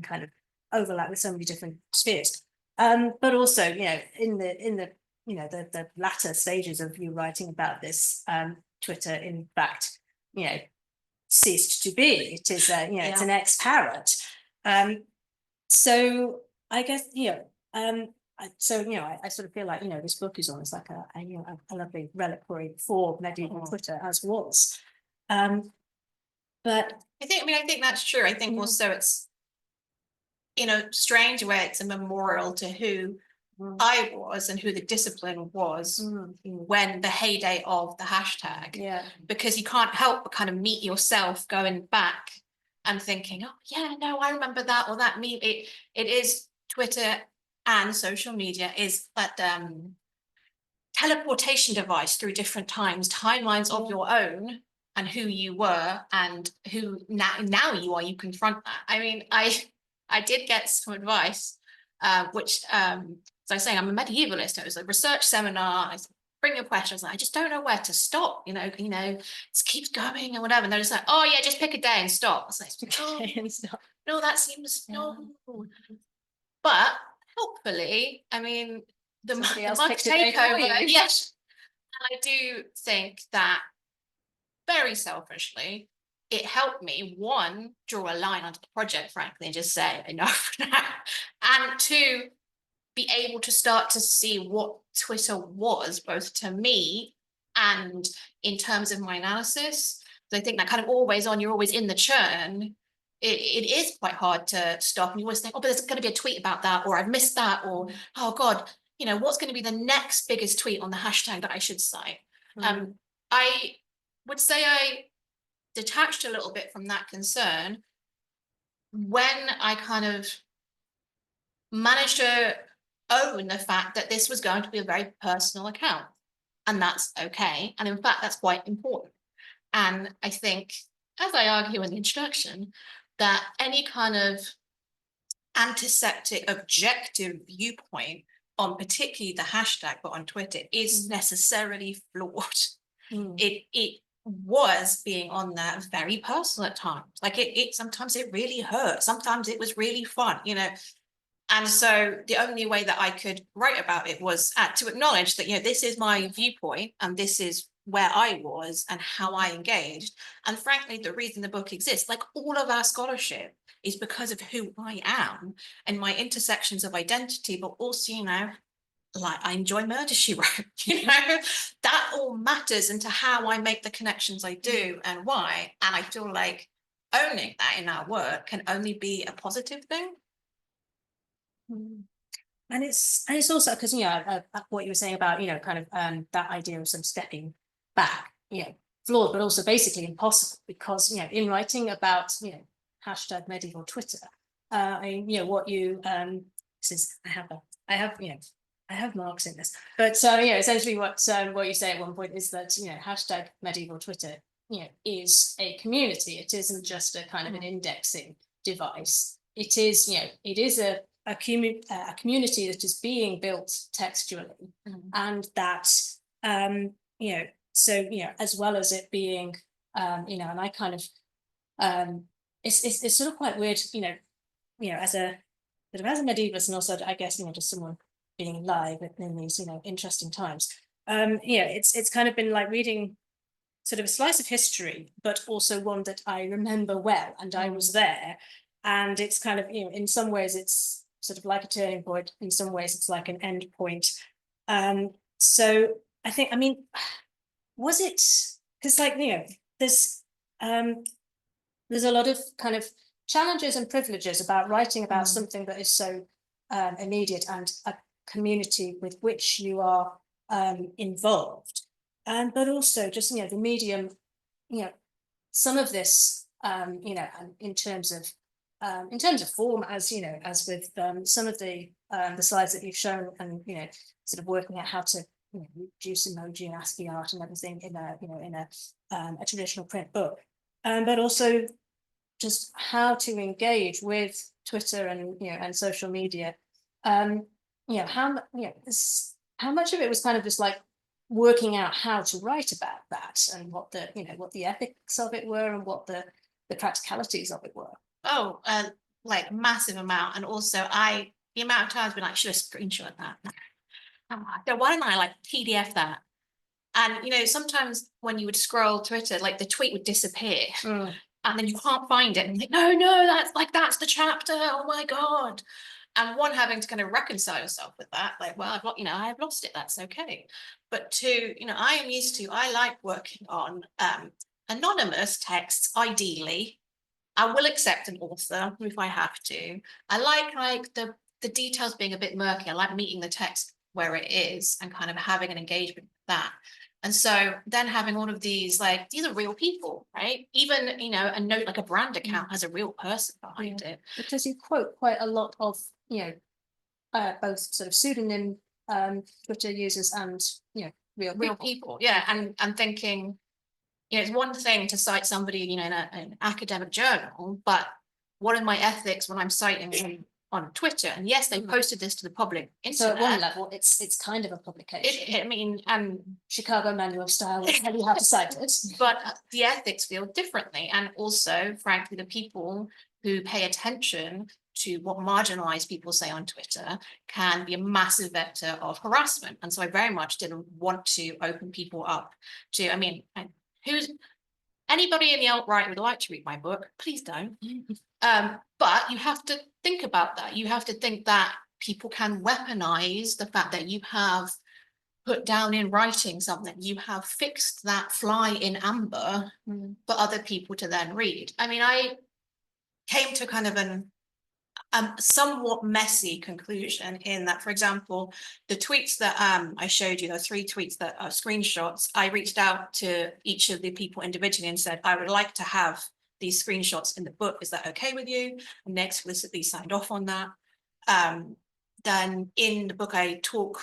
kind of overlap with so many different spheres. But also, in the latter stages of you writing about this, Twitter, in fact, ceased to be. It is it's an ex-parrot. So I guess I sort of feel like this book is almost like a lovely reliquary for medieval Twitter, as was. But I think that's true. I think also it's in a strange way, it's a memorial to who I was and who the discipline was when the heyday of the hashtag. yeah, Because you can't help but kind of meet yourself going back and thinking, oh yeah, no, I remember that, or that meme. It is Twitter and social media is that teleportation device through different timelines of your own, and who you were and who now you are. You confront that. I mean, I did get some advice, which as I was saying, I'm a medievalist. It was a research seminar. I said, bring your questions. I just don't know where to stop. It keeps going and whatever. And they're just like, oh yeah, just pick a day and stop. I was like, oh, no, that seems no. But hopefully, I mean, the Musk takeover. Yes, and I do think that, very selfishly, it helped me, one, draw a line onto the project, frankly, and just say enough now, and two, be able to start to see what Twitter was, both to me and in terms of my analysis. So I think that kind of always on, you're always in the churn. It is quite hard to stop. And you always think, oh, but there's going to be a tweet about that, or I've missed that, or oh God, you know, what's going to be the next biggest tweet on the hashtag that I should cite? I would say I detached a little bit from that concern when I kind of managed to own the fact that this was going to be a very personal account, and that's okay. And in fact, that's quite important. And I think, as I argue in the introduction, that any kind of antiseptic objective viewpoint on particularly the hashtag, but on Twitter, is necessarily flawed. It was being on there very personal at times. Like it sometimes it really hurt. Sometimes it was really fun, you know. And so the only way that I could write about it was to acknowledge that, you know, this is my viewpoint and this is where I was and how I engaged. And frankly, the reason the book exists, like all of our scholarship, is because of who I am and my intersections of identity, but also, you know, like I enjoy Murder, She Wrote, you know, that all matters into how I make the connections I do and why. And I feel like owning that in our work can only be a positive thing. And it's also because, you know, what you were saying about, you know, kind of that idea of some stepping back, you know, flawed, but also basically impossible, because, you know, in writing about, you know, hashtag medieval Twitter, you know, what you this is I have marks in this, but so, you know, essentially what you say at one point is that, you know, hashtag medieval Twitter, you know, is a community. It isn't just a kind of an indexing device. It is, you know, it is a community that is being built textually, and that you know, so, you know, as well as it being you know, and I kind of it's sort of quite weird, you know, as a medievalist, and also I guess, you know, just someone being alive in these, you know, interesting times. Yeah, it's kind of been like reading sort of a slice of history, but also one that I remember well, and I was there. And it's kind of, you know, in some ways it's sort of like a turning point, in some ways it's like an end point. So I think, I mean, was it, because, like, you know, there's a lot of kind of challenges and privileges about writing about something that is so immediate and a community with which you are involved, but also just, you know, the medium, you know, some of this, you know, in terms of form, as you know, as with some of the slides that you've shown, and, you know, sort of working out how to, you know, reduce emoji and ASCII art and everything in a, you know, in a traditional print book, but also just how to engage with Twitter and, you know, and social media. You know, how much of it was kind of just like working out how to write about that, and what the, you know, what the ethics of it were, and what the practicalities of it were. Oh, like massive amount. And also the amount of times I've been like, should I screenshot that? No, why don't I like PDF that? And, you know, sometimes when you would scroll Twitter, like the tweet would disappear and then you can't find it. And like, no, that's the chapter. Oh my God. And one, having to kind of reconcile yourself with that, like, well, I've lost it. That's okay. But two, you know, I like working on anonymous texts, ideally. I will accept an author if I have to. I like the details being a bit murky. I like meeting the text where it is and kind of having an engagement with that. And so then having all of these, like, these are real people, right? Even, you know, a note like a brand account has a real person behind it. Because you quote quite a lot of, you know, both sort of pseudonym Twitter users and, you know, real people. Yeah. And I'm thinking, you know, it's one thing to cite somebody, you know, in an academic journal, but what are my ethics when I'm citing on Twitter? And yes, they posted this to the public internet. So at one level, it's kind of a publication. I mean, Chicago Manual Style will tell you how to cite it. But the ethics feel differently. And also, frankly, the people who pay attention to what marginalized people say on Twitter can be a massive vector of harassment. And so I very much didn't want to open people up to, I mean, who's anybody in the alt-right would like to read my book, please don't. But you have to think about that. You have to think that people can weaponize the fact that you have put down in writing something, you have fixed that fly in amber for other people to then read. I mean, I came to kind of an somewhat messy conclusion in that, for example, the tweets that I showed you, those 3 tweets that are screenshots, I reached out to each of the people individually and said, I would like to have these screenshots in the book. Is that okay with you? And they explicitly signed off on that. Then in the book, I talk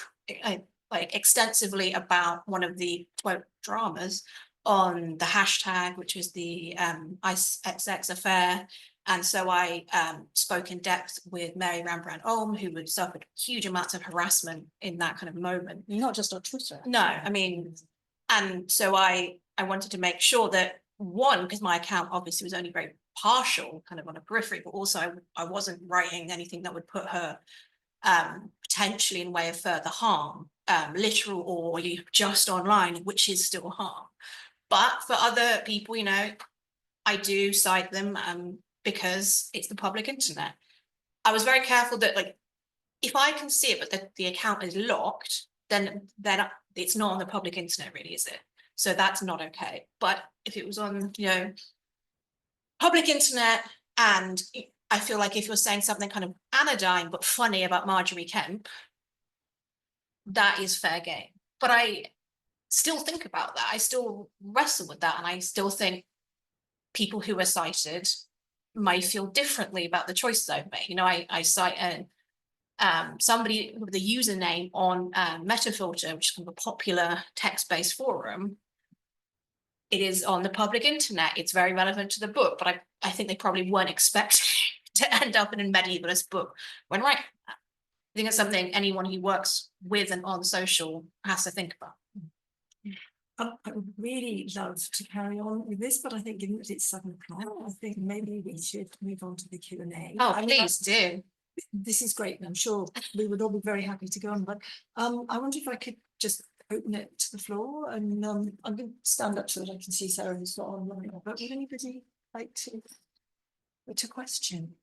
like extensively about one of the quote dramas on the hashtag, which was the ISX affair. And so I spoke in depth with Mary Rembrandt Olm, who had suffered huge amounts of harassment in that kind of moment. Not just on Twitter. No, I mean, and so I wanted to make sure that, one, because my account obviously was only very partial, kind of on a periphery, but also I wasn't writing anything that would put her potentially in way of further harm, literal or just online, which is still harm. But for other people, you know, I do cite them because it's the public internet. I was very careful that, like, if I can see it, but the account is locked, then it's not on the public internet, really, is it? So that's not okay. But if it was on, you know, public internet, and I feel like if you're saying something kind of anodyne but funny about Marjorie Kemp, that is fair game. But I still think about that. I still wrestle with that, and I still think people who are cited might feel differently about the choices I've made. You know, I cite somebody with a username on Metafilter, which is kind of a popular text-based forum. It is on the public internet. It's very relevant to the book, but I think they probably weren't expecting to end up in a medievalist book when writing that. I think it's something anyone who works with and on social has to think about. I would really love to carry on with this, but I think given that it's 7 o'clock, I think maybe we should move on to the Q&A. Oh, I mean, please do. this is great, and I'm sure we would all be very happy to go on, but I wonder if I could just open it to the floor, and I'm going to stand up so that I can see Sarah, who's not online, but would anybody like to put a question?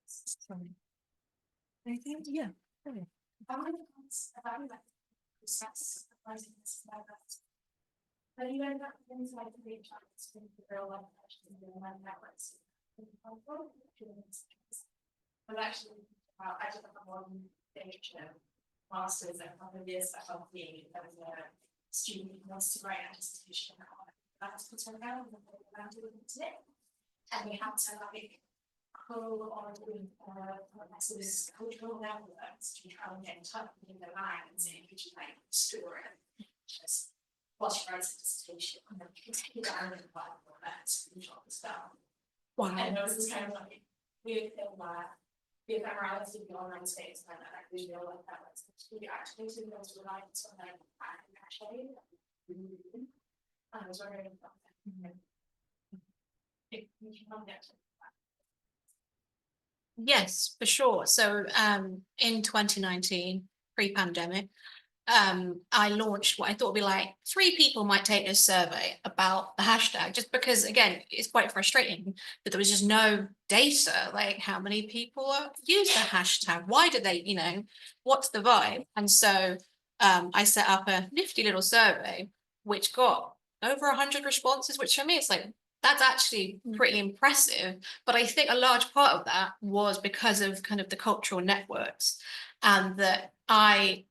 Sorry. Anything? Yeah. Okay. But you end up things like the chance to the real life questions and then networks. But actually, I did have one master's at a couple of years at LP. There was a student who wants to write a dissertation on that's put around today. And we had to like pull on this cultural networks to try and get in touch with the line and say, could you like store it? Just whilst you write a dissertation, and then you can take it down and apply for that screenshot the stuff. Wow. And it was this kind of like weird thing where we have memorialized in the online space and like we feel like that was we actually to those reliance on them actually. I was wondering if we can come next. Yes, for sure. So in 2019, pre-pandemic, I launched what I thought would be like 3 people might take this survey about the hashtag, just because, again, it's quite frustrating that there was just no data, like how many people use the hashtag, why do they, you know, what's the vibe? And so I set up a nifty little survey, which got over 100 responses, which for me, it's like, that's actually pretty impressive. But I think a large part of that was because of kind of the cultural networks, and that I'm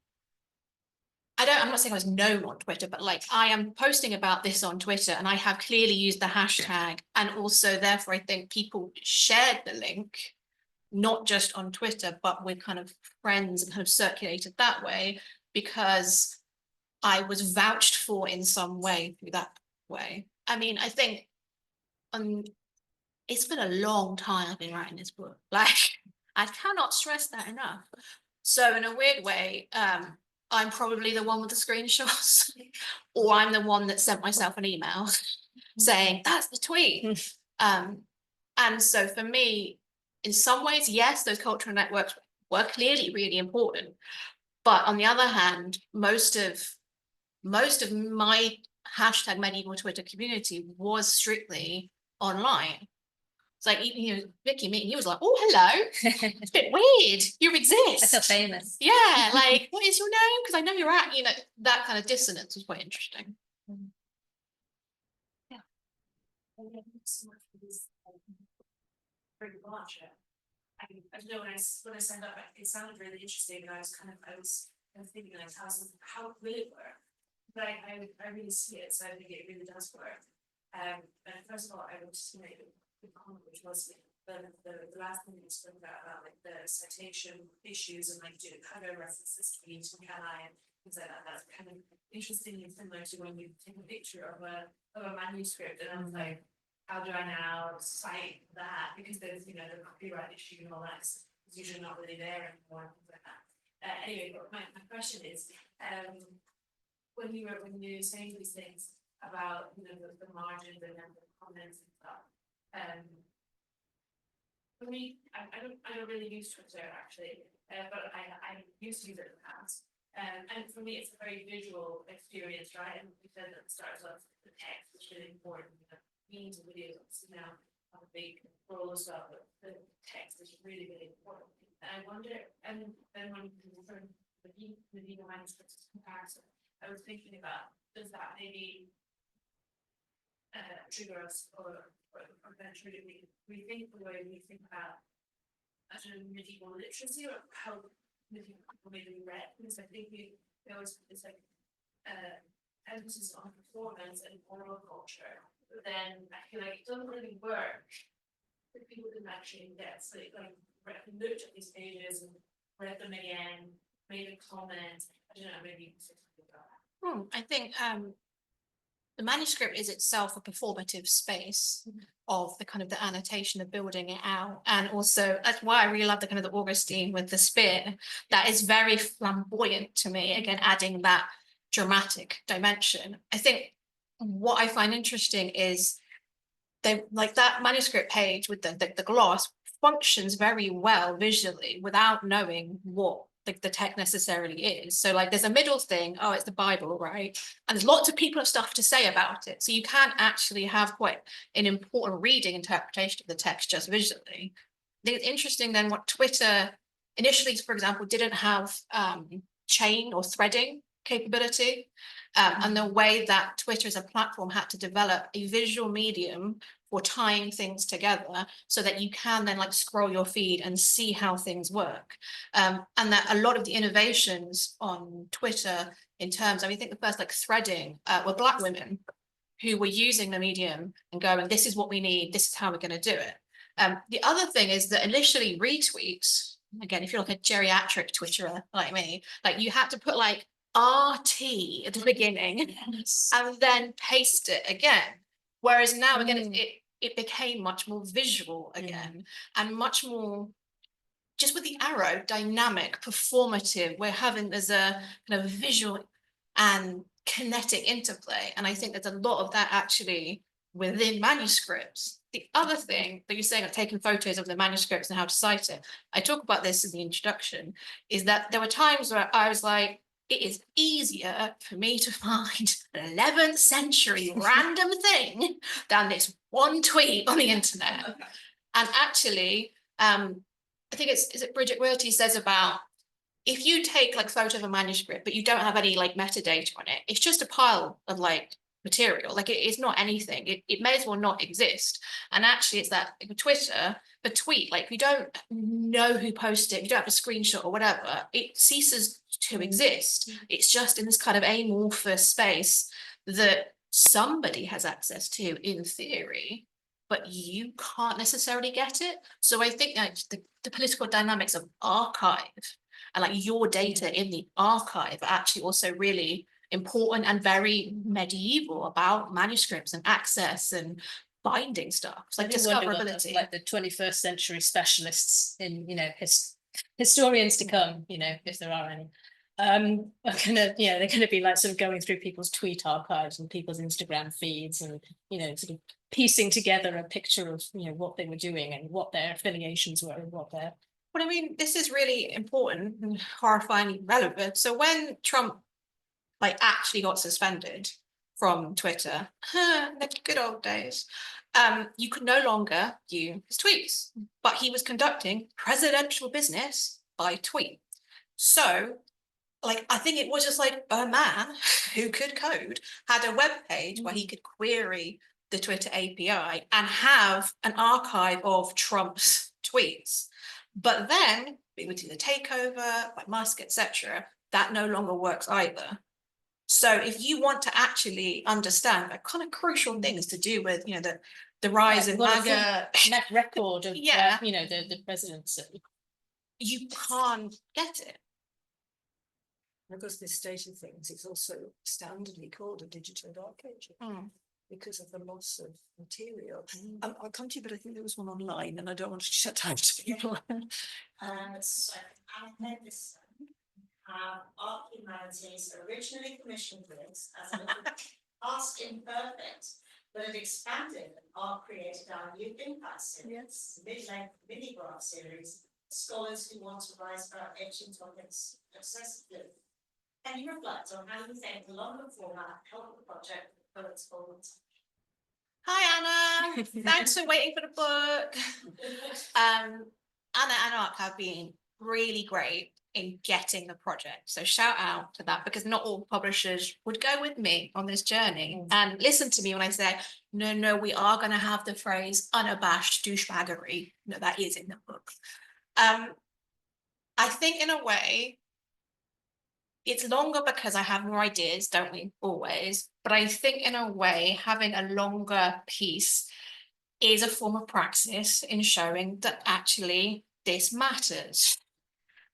not saying I was known on Twitter, but like I am posting about this on Twitter, and I have clearly used the hashtag, and also therefore I think people shared the link, not just on Twitter, but with kind of friends and kind of circulated that way, because I was vouched for in some way through that way. I mean, I think it's been a long time I've been writing this book. Like, I cannot stress that enough. So in a weird way, I'm probably the one with the screenshots, or I'm the one that sent myself an email saying, that's the tweet. And so for me, in some ways, yes, those cultural networks were clearly really important. But on the other hand, most of my hashtag medieval Twitter community was strictly online. It's like, you know, Vicky meeting you was like, oh, hello, it's a bit weird, you exist. I feel famous. Yeah, like, what is your name? Because I know you're at, you know, that kind of dissonance was quite interesting. So much for this, very large. I don't know, when I signed up, it sounded really interesting, and I was kind of thinking like, how will it work? But I really see it, so I think it really does work. And first of all, I would just make a comment, which was the last thing you spoke about like the citation issues and like how do I reference this tweet and can I, and things like that. That's kind of interesting and similar to when you take a picture of a manuscript, and I was like, how do I now cite that? Because there's, you know, the copyright issue and all that is usually not really there anymore, and things like that. Anyway, but my question is, when you were saying these things about, you know, the margins and then the comments and stuff, for me, I don't really use Twitter actually, but I used to use it in the past. And for me, it's a very visual experience, right? And we said at the start of the text is really important. You know, memes and videos obviously now have a big role as well, but the text is really, really important. And I wonder, and then when you refer to the Medieval manuscripts comparison, I was thinking about, does that maybe trigger us or eventually rethink the way we think about medieval literacy, or how medieval people maybe read? Because I think there was this like emphasis on performance and oral culture, but then I feel like it doesn't really work if people didn't actually get looked at these pages and read them again, made a comment. I don't know, maybe something about that. I think the manuscript is itself a performative space of the kind of the annotation of building it out. And also that's why I really love the kind of the Augustine with the spear. That is very flamboyant to me, again, adding that dramatic dimension. I think what I find interesting is they like that manuscript page with the gloss functions very well visually without knowing what the text necessarily is. So like there's a middle thing, oh, it's the Bible, right? And there's lots of people have stuff to say about it. So you can actually have quite an important reading interpretation of the text just visually. I think it's interesting then what Twitter initially, for example, didn't have chain or threading capability. And the way that Twitter as a platform had to develop a visual medium for tying things together so that you can then like scroll your feed and see how things work. And that a lot of the innovations on Twitter in terms, I mean, I think the first like threading were Black women who were using the medium and going, this is what we need, this is how we're going to do it. The other thing is that initially retweets, again, if you're like a geriatric Twitterer like me, like you had to put like RT at the beginning and then paste it again. Whereas now again, it became much more visual again and much more just with the arrow, dynamic, performative. We're having there's a kind of visual and kinetic interplay. And I think there's a lot of that actually within manuscripts. The other thing that you're saying, like taking photos of the manuscripts and how to cite it, I talk about this in the introduction, is that there were times where I was like, it is easier for me to find an 11th century random thing than this one tweet on the internet. And actually, I think is it Bridget Wilty says about, if you take like photo of a manuscript, but you don't have any like metadata on it, it's just a pile of like material, like it is not anything. It may as well not exist. And actually it's that Twitter, the tweet, like if you don't know who posted it, you don't have a screenshot or whatever, it ceases to exist. It's just in this kind of amorphous space that somebody has access to in theory, but you can't necessarily get it. So I think that the political dynamics of archive and like your data in the archive are actually also really important and very medieval about manuscripts and access and binding stuff. It's like discoverability. Like the 21st century specialists in, you know, historians to come, you know, if there are any, are gonna, yeah, they're gonna be like sort of going through people's tweet archives and people's Instagram feeds and, you know, sort of piecing together a picture of, you know, what they were doing and what their affiliations were and what their. But I mean, this is really important and horrifyingly relevant. So when Trump like actually got suspended from Twitter, the good old days, you could no longer view his tweets, but he was conducting presidential business by tweet. So, like, I think it was just like a man who could code had a web page where he could query the Twitter API and have an archive of Trump's tweets. But then, with the takeover by Musk, etc., that no longer works either. So if you want to actually understand the kind of crucial things to do with, you know, the rise of MAGA, Net record of, Yeah. you know, the presidency. you can't get it. Because this state of things, it's also standardly called a digital dark age because of the loss of material. I'll come to you, but I think there was one online and I don't want to shut out people. So Anne Henderson, Art Humanities originally commissioned this as a little past imperfect, but it expanded and Art created our new impact series, mid-length mini-graph series, scholars who want to rise about ancient topics accessibly. Can you reflect on how you think the longer format helped the project with poets forward? Hi, Anna. Thanks for waiting for the book. Anna and Ark have been really great in getting the project. So shout out to that, because not all publishers would go with me on this journey and listen to me when I say, no, we are going to have the phrase unabashed douchebaggery. No, that is in the book. I think in a way, it's longer because I have more ideas, don't we? Always. But I think in a way, having a longer piece is a form of praxis in showing that actually this matters.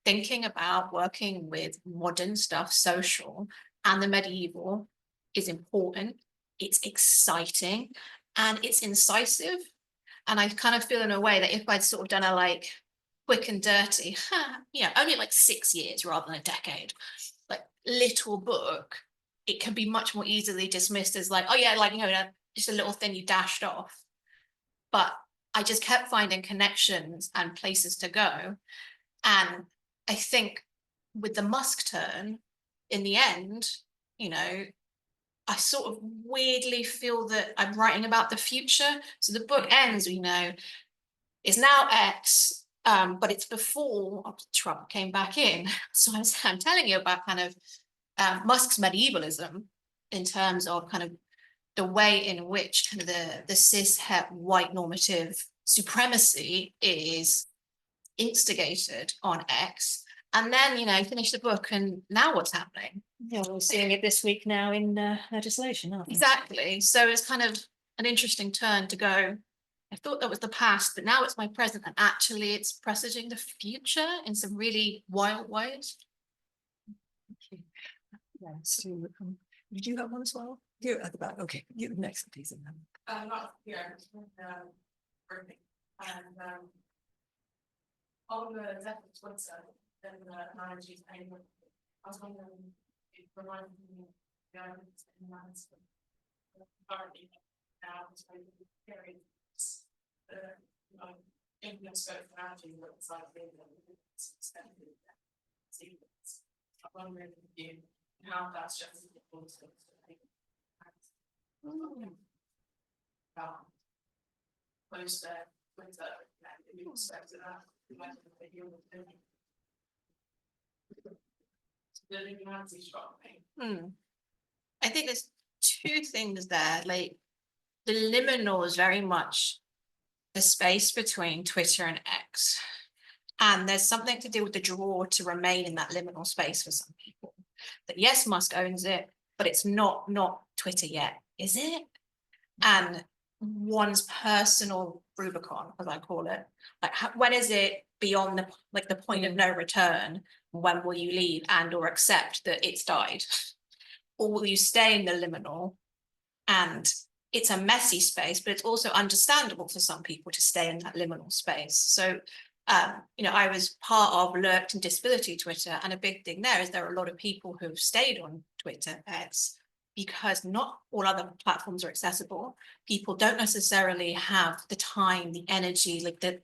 Thinking about working with modern stuff, social, and the medieval is important. It's exciting and it's incisive. And I kind of feel in a way that if I'd sort of done a like quick and dirty, only like 6 years rather than a decade, like little book, it can be much more easily dismissed as like, oh yeah, like, you know, just a little thing you dashed off. But I just kept finding connections and places to go. And I think with the Musk turn, in the end, you know, I sort of weirdly feel that I'm writing about the future. So the book ends, you know, is now X, but it's before Trump came back in. So I'm telling you about kind of Musk's medievalism in terms of kind of the way in which kind of the cis-het white normative supremacy is instigated on X. And then, you know, finish the book and now what's happening? Yeah, we're seeing it this week now in legislation, aren't we? Exactly. So it's kind of an interesting turn to go. I thought that was the past, but now it's my present, and actually it's presaging the future in some really wild ways. Yeah, so, did you have one as well? You at the back. Okay, you next, please. Not here, working. And on the executive Twitter, then the managers, I was wondering if it reminded me of the items in management. Currently, now it's very very influence scope for energy looks like it's extended. I'm wondering if you how that's just also close there with the expect that I think there's two things there. Like the liminal is very much the space between Twitter and X. And there's something to do with the draw to remain in that liminal space for some people. That yes, Musk owns it, but it's not Twitter yet, is it? And one's personal Rubicon, as I call it, like when is it beyond the point of no return? When will you leave and or accept that it's died? Or will you stay in the liminal? And it's a messy space, but it's also understandable for some people to stay in that liminal space. So you know, I was part of Lurked and Disability Twitter, and a big thing there is there are a lot of people who've stayed on Twitter X because not all other platforms are accessible. People don't necessarily have the time, the energy, like the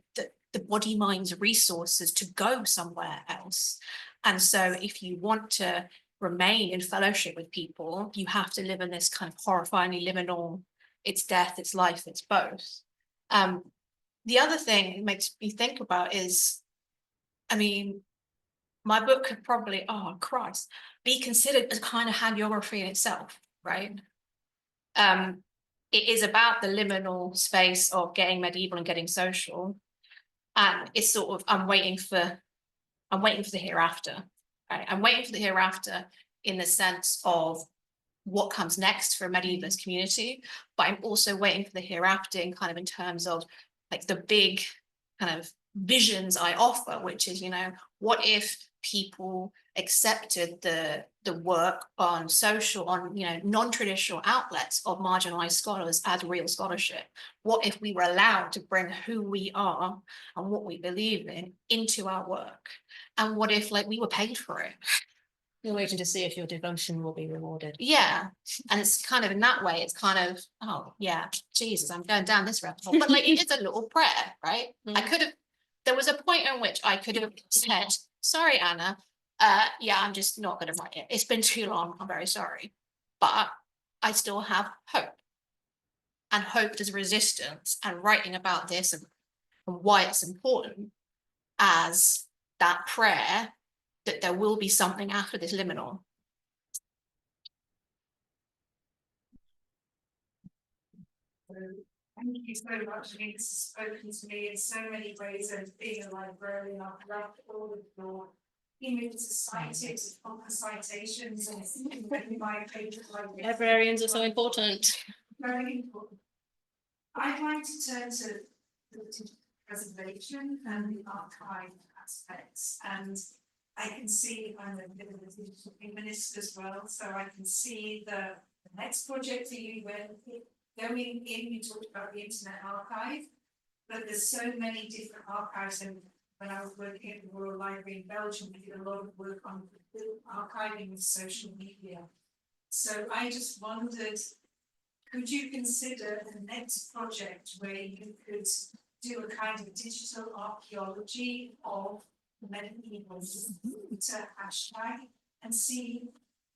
body, mind's resources to go somewhere else. And so if you want to remain in fellowship with people, you have to live in this kind of horrifyingly liminal, it's death, it's life, it's both. The other thing it makes me think about is, I mean, my book could probably, oh Christ, be considered as kind of hagiography in itself, right? It is about the liminal space of getting medieval and getting social. And it's sort of, I'm waiting for the hereafter, right? I'm waiting for the hereafter in the sense of what comes next for a medievalist community, but I'm also waiting for the hereafter in kind of in terms of like the big kind of visions I offer, which is, you know, what if people accepted the work on social, on, you know, non-traditional outlets of marginalized scholars as real scholarship? What if we were allowed to bring who we are and what we believe in into our work? And what if like we were paid for it? You're waiting to see if your devotion will be rewarded. Yeah, and it's kind of in that way, it's kind of, oh yeah, Jesus, I'm going down this rabbit hole, but like it is a little prayer, right? I could have, there was a point in which I could have said, sorry, Anna, yeah, I'm just not going to write it. It's been too long, I'm very sorry. But I still have hope. And hope is resistance, and writing about this and why it's important as that prayer that there will be something after this liminal. Thank you so much. I mean, this has spoken to me in so many ways, and being a librarian, I've loved all of your images of citations, proper citations, and it's really my favourite library. Librarians are so important. Very important. I'd like to turn to the preservation and the archive aspects, and I can see I'm a bit of a digital feminist as well, so I can see the next project that you went going in, you talked about the Internet Archive, but there's so many different archives, and when I was working at the Royal Library in Belgium, we did a lot of work on archiving with social media. So I just wondered, could you consider the next project where you could do a kind of digital archaeology of the medieval to hashtag and see,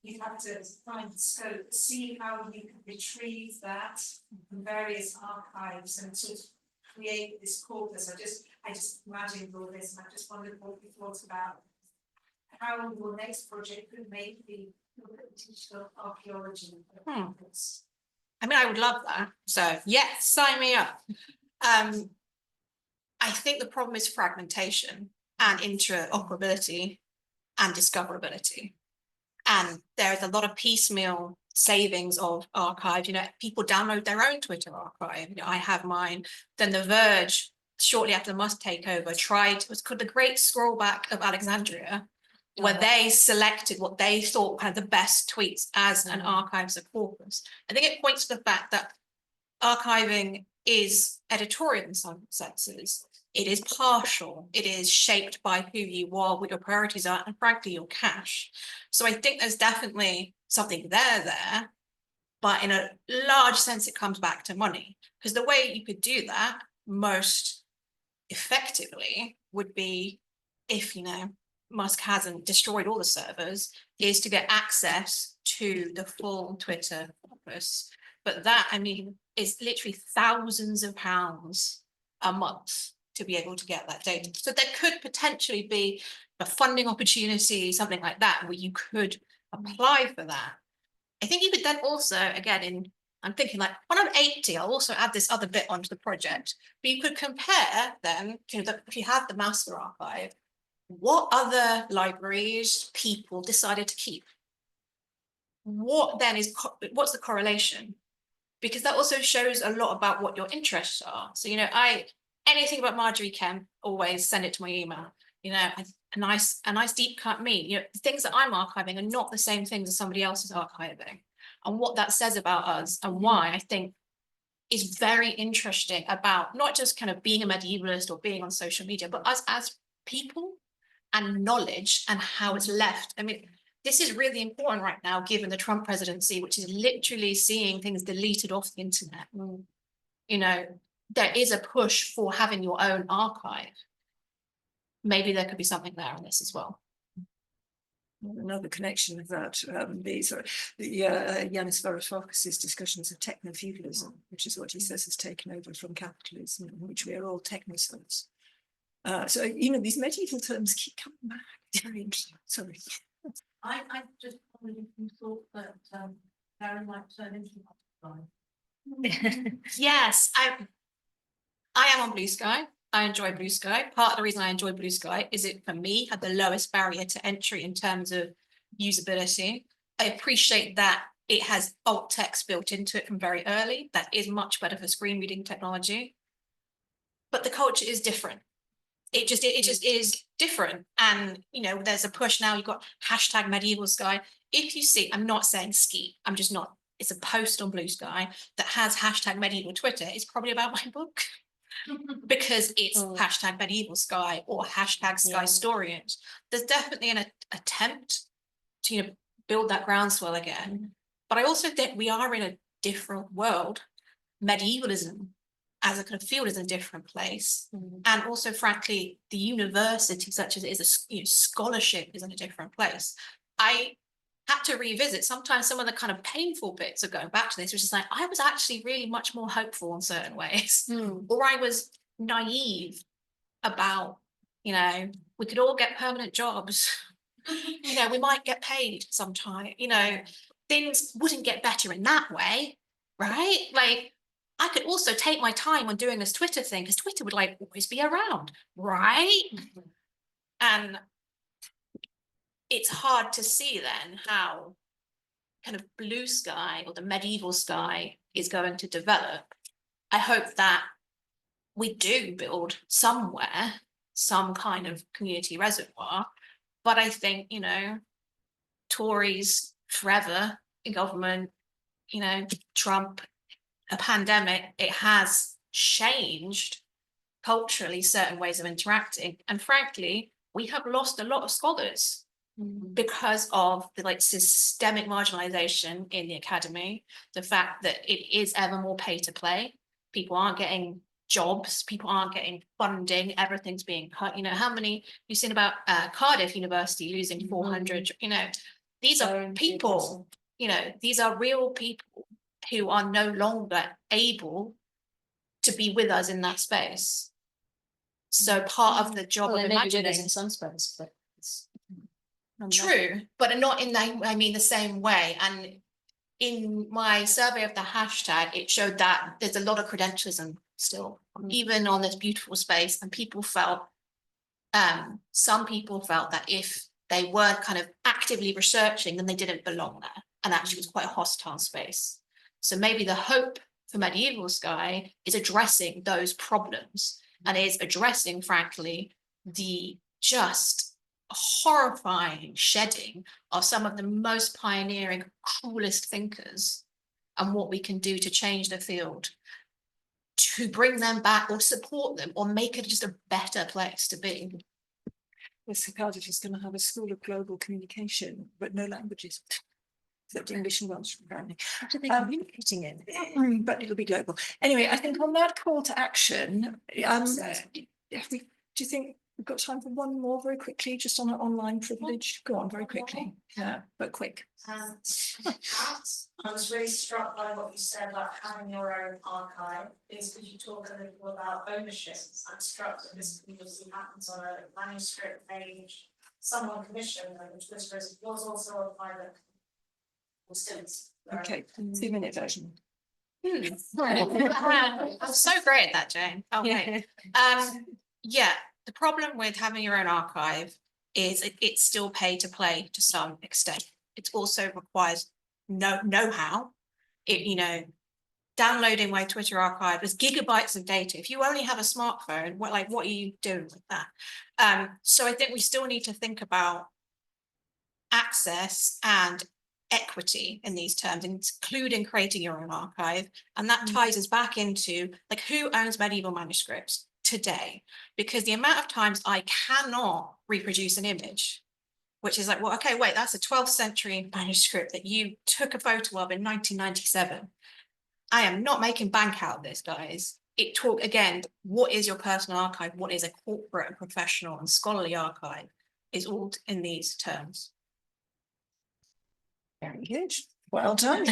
you'd have to find the scope, see how you could retrieve that from various archives and sort of create this corpus. I just imagined all this, and I just wondered what you thought about how your next project could maybe look at digital archaeology. I mean, I would love that. So yes, sign me up. I think the problem is fragmentation and interoperability and discoverability. And there is a lot of piecemeal savings of archives. You know, people download their own Twitter archive. You know, I have mine. Then The Verge, shortly after the Musk takeover, tried, it was called the Great Scrollback of Alexandria, where they selected what they thought kind of the best tweets as an archives of corpus. I think it points to the fact that archiving is editorial in some senses. It is partial. It is shaped by who you are, what your priorities are, and frankly, your cash. So I think there's definitely something there, but in a large sense, it comes back to money. Because the way you could do that most effectively would be, if, you know, Musk hasn't destroyed all the servers, is to get access to the full Twitter corpus. But that, I mean, is literally thousands of pounds a month to be able to get that data. So there could potentially be a funding opportunity, something like that, where you could apply for that. I think you could then also, again, I'm thinking like, when I'm 80, I'll also add this other bit onto the project, but you could compare then, you know, if you have the master archive, what other libraries people decided to keep? What then is, what's the correlation? Because that also shows a lot about what your interests are. So, you know, anything about Marjorie Kemp, always send it to my email. You know, a nice deep cut meme. You know, the things that I'm archiving are not the same things as somebody else is archiving. And what that says about us and why I think is very interesting about not just kind of being a medievalist or being on social media, but us as people and knowledge and how it's left. I mean, this is really important right now, given the Trump presidency, which is literally seeing things deleted off the internet. You know, there is a push for having your own archive. Maybe there could be something there in this as well. Another connection with that, Yanis Varoufakis' discussions of techno-feudalism, which is what he says has taken over from capitalism, in which we are all technophobes. So, you know, these medieval terms keep coming back. It's very interesting. Sorry. I just wondered if you thought that, Karen might turn into one. Yes, I am on Blue Sky. I enjoy Blue Sky. Part of the reason I enjoy Blue Sky is it, for me, had the lowest barrier to entry in terms of usability. I appreciate that it has alt text built into it from very early. That is much better for screen reading technology. But the culture is different. It just is different. And, you know, there's a push now, you've got hashtag medieval sky. If you see, I'm not saying ski, I'm just not, it's a post on Blue Sky that has hashtag medieval Twitter. It's probably about my book. Because it's hashtag medieval sky or hashtag sky historians. There's definitely an attempt to, you know, build that groundswell again. But I also think we are in a different world. Medievalism as a kind of field is in a different place. And also, frankly, the university, such as it is, you know, scholarship is in a different place. I had to revisit sometimes some of the kind of painful bits of going back to this, which is like, I was actually really much more hopeful in certain ways, or I was naive about, you know, we could all get permanent jobs, you know, we might get paid sometime, you know, things wouldn't get better in that way, right? Like, I could also take my time on doing this Twitter thing because Twitter would like always be around, right? And it's hard to see then how kind of Blue Sky or the medieval sky is going to develop. I hope that we do build somewhere some kind of community reservoir, but I think, you know, Tories forever in government, you know, Trump, a pandemic, it has changed culturally certain ways of interacting. And frankly, we have lost a lot of scholars because of the like systemic marginalization in the academy, the fact that it is ever more pay to play. People aren't getting jobs, people aren't getting funding, everything's being cut. You know, how many you've seen about Cardiff University losing 400, you know, these are people, you know, these are real people who are no longer able to be with us in that space. So part of the job of imagining some space, but it's true, but not in that, I mean, the same way. And in my survey of the hashtag, it showed that there's a lot of credentialism still, even on this beautiful space. And people felt, some people felt that if they weren't kind of actively researching, then they didn't belong there. And actually it was quite a hostile space. So maybe the hope for Medieval Sky is addressing those problems and is addressing, frankly, the just horrifying shedding of some of the most pioneering, cruelest thinkers and what we can do to change the field, to bring them back or support them or make it just a better place to be. Yes, Cardiff is going to have a school of global communication, but no languages. Except English and Welsh, apparently. What are they communicating in? But it'll be global. Anyway, I think on that call to action, do you think we've got time for one more very quickly, just on an online privilege? Go on very quickly. Yeah, but quick. I was really struck by what you said about having your own archive, is because you talk a little about ownership. I'm struck that this usually happens on a manuscript page, someone commissioned, which was also a private. Okay, 2-minute version. I'm so great at that, Jane. Okay. Yeah, the problem with having your own archive is it's still pay to play to some extent. It also requires know-how. It, you know, downloading my Twitter archive is gigabytes of data. If you only have a smartphone, what are you doing with that? So I think we still need to think about access and equity in these terms, including creating your own archive. And that ties us back into like, who owns medieval manuscripts today? Because the amount of times I cannot reproduce an image, which is like, well, okay, wait, that's a 12th century manuscript that you took a photo of in 1997. I am not making bank out of this, guys. It talk again, what is your personal archive? What is a corporate and professional and scholarly archive? Is all in these terms. Very good. Well done.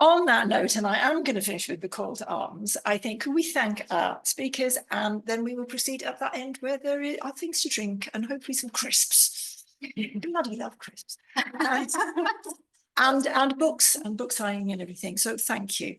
On that note, and I am going to finish with the call to arms, I think we thank our speakers and then we will proceed at that end where there are things to drink and hopefully some crisps. Bloody love crisps. And books and book signing and everything. So thank you.